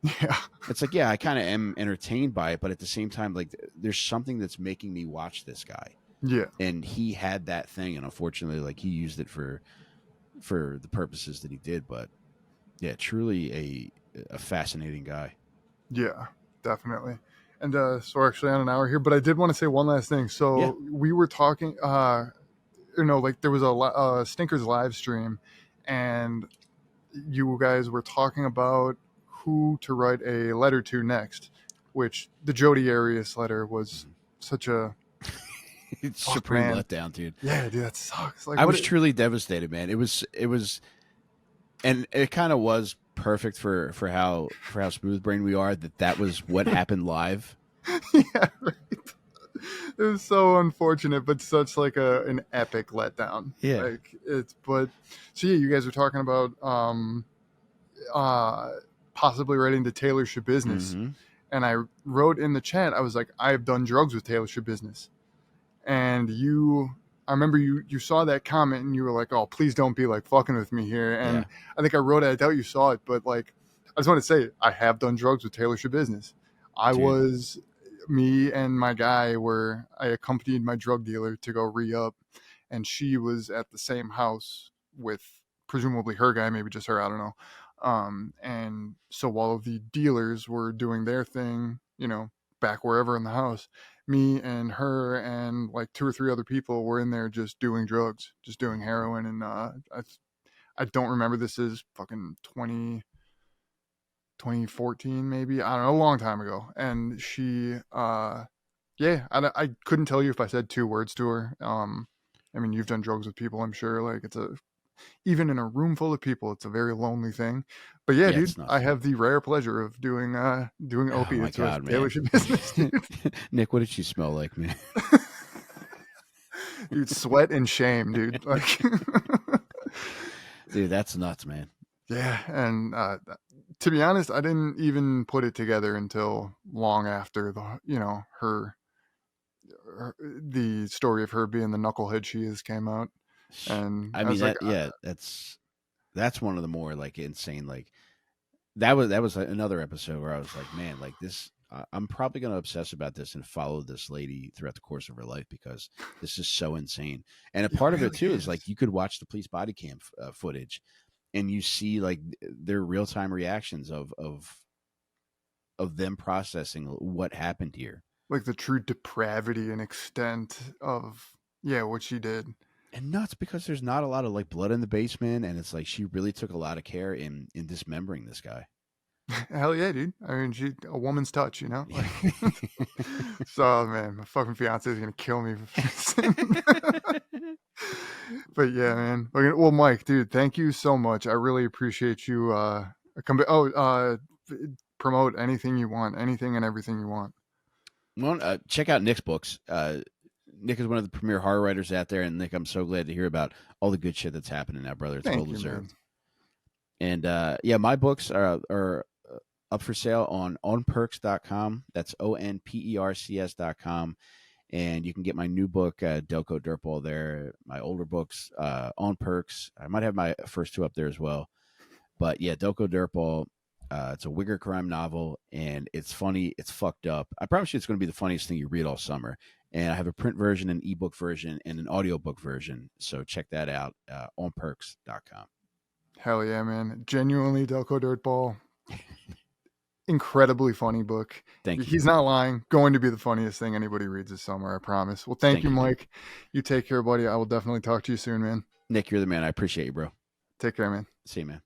[SPEAKER 1] Yeah.
[SPEAKER 2] It's like, yeah, I kind of am entertained by it, but at the same time, like, there's something that's making me watch this guy.
[SPEAKER 1] Yeah.
[SPEAKER 2] And he had that thing, and unfortunately, like, he used it for the purposes that he did. But yeah, truly a fascinating guy.
[SPEAKER 1] Yeah, definitely. And so we're actually on an hour here, but I did want to say one last thing.
[SPEAKER 2] Yeah.
[SPEAKER 1] So we were talking, like there was a Stinkers live stream, and you guys were talking about who to write a letter to next, which the Jody Arias letter was such a
[SPEAKER 2] It's
[SPEAKER 1] fuck,
[SPEAKER 2] supreme
[SPEAKER 1] man.
[SPEAKER 2] letdown, dude.
[SPEAKER 1] Yeah, dude, that sucks. Like,
[SPEAKER 2] I
[SPEAKER 1] what?
[SPEAKER 2] was truly devastated, man. It was, and it kind of was perfect for how smooth brain we are, that was what happened live.
[SPEAKER 1] Yeah, right. It was so unfortunate, but such like an epic letdown.
[SPEAKER 2] Yeah.
[SPEAKER 1] Like it's, but so yeah, you guys were talking about uh possibly writing to Taylor Business,
[SPEAKER 2] Mm-hmm.
[SPEAKER 1] and I wrote in the chat, I was like, I've done drugs with Taylor Business, and I remember you saw that comment and you were like, oh, please don't be like fucking with me here.
[SPEAKER 2] Yeah.
[SPEAKER 1] And I think I wrote it, I doubt you saw it, but like, I just want to say I have done drugs with Taylor Business. I
[SPEAKER 2] Dude.
[SPEAKER 1] was Me and my guy I accompanied my drug dealer to go re-up, and she was at the same house with presumably her guy, maybe just her, I don't know. And so while the dealers were doing their thing, back wherever in the house, me and her and like two or three other people were in there just doing drugs, just doing heroin. And I don't remember, this is fucking 2014 maybe, I don't know, a long time ago. And she yeah, I couldn't tell you if I said two words to her. I mean, you've done drugs with people, I'm sure. Like, even in a room full of people, it's a very lonely thing. But yeah,
[SPEAKER 2] Yeah,
[SPEAKER 1] dude,
[SPEAKER 2] it's not
[SPEAKER 1] I
[SPEAKER 2] fun.
[SPEAKER 1] have the rare pleasure of doing
[SPEAKER 2] Oh my
[SPEAKER 1] opiates with
[SPEAKER 2] god,
[SPEAKER 1] Taylor
[SPEAKER 2] man.
[SPEAKER 1] Business, dude.
[SPEAKER 2] Nick, what did she smell like, man?
[SPEAKER 1] Dude, sweat and shame, dude. Like,
[SPEAKER 2] Dude, that's nuts, man.
[SPEAKER 1] yeah, and to be honest, I didn't even put it together until long after the story of her being the knucklehead she is came out, and
[SPEAKER 2] I
[SPEAKER 1] I
[SPEAKER 2] mean,
[SPEAKER 1] was like,
[SPEAKER 2] that's one of the more like insane, like, that was another episode where I was like, man, like this, I'm probably going to obsess about this and follow this lady throughout the course of her life, because this is so insane. And a
[SPEAKER 1] it
[SPEAKER 2] part of it
[SPEAKER 1] really
[SPEAKER 2] too is like,
[SPEAKER 1] is.
[SPEAKER 2] you could watch the police body cam footage, and you see like their real time reactions of them processing what happened here.
[SPEAKER 1] Like the true depravity and extent of, yeah, what she did.
[SPEAKER 2] And nuts, because there's not a lot of like blood in the basement, and it's like she really took a lot of care in dismembering this guy.
[SPEAKER 1] Hell yeah, dude. I mean, a woman's touch,
[SPEAKER 2] Yeah.
[SPEAKER 1] Like, so man, my fucking fiance is gonna kill me. But yeah, man. Okay, well, Mike, dude, thank you so much. I really appreciate you. Promote anything you want, anything and everything you want.
[SPEAKER 2] Well, check out Nick's books. Nick is one of the premier horror writers out there, and Nick, I'm so glad to hear about all the good shit that's happening now, brother. It's well
[SPEAKER 1] Thank you, man.
[SPEAKER 2] deserved. And yeah, my books are up for sale on onperks.com. That's onpercs.com. And you can get my new book, Delco Dirtball, there. My older books, On Perks. I might have my first two up there as well. But yeah, Delco Dirtball. It's a Wigger crime novel, and it's funny. It's fucked up. I promise you, it's going to be the funniest thing you read all summer. And I have a print version, an ebook version, and an audiobook version. So check that out, onperks.com.
[SPEAKER 1] Hell yeah, man. Genuinely, Delco Dirtball. Incredibly funny book.
[SPEAKER 2] Thank you.
[SPEAKER 1] He's not lying. Going to be the funniest thing anybody reads this summer, I promise. Well, thank you, Mike. You take care, buddy. I will definitely talk to you soon, man.
[SPEAKER 2] Nick, you're the man. I appreciate you, bro.
[SPEAKER 1] Take care, man.
[SPEAKER 2] See you, man.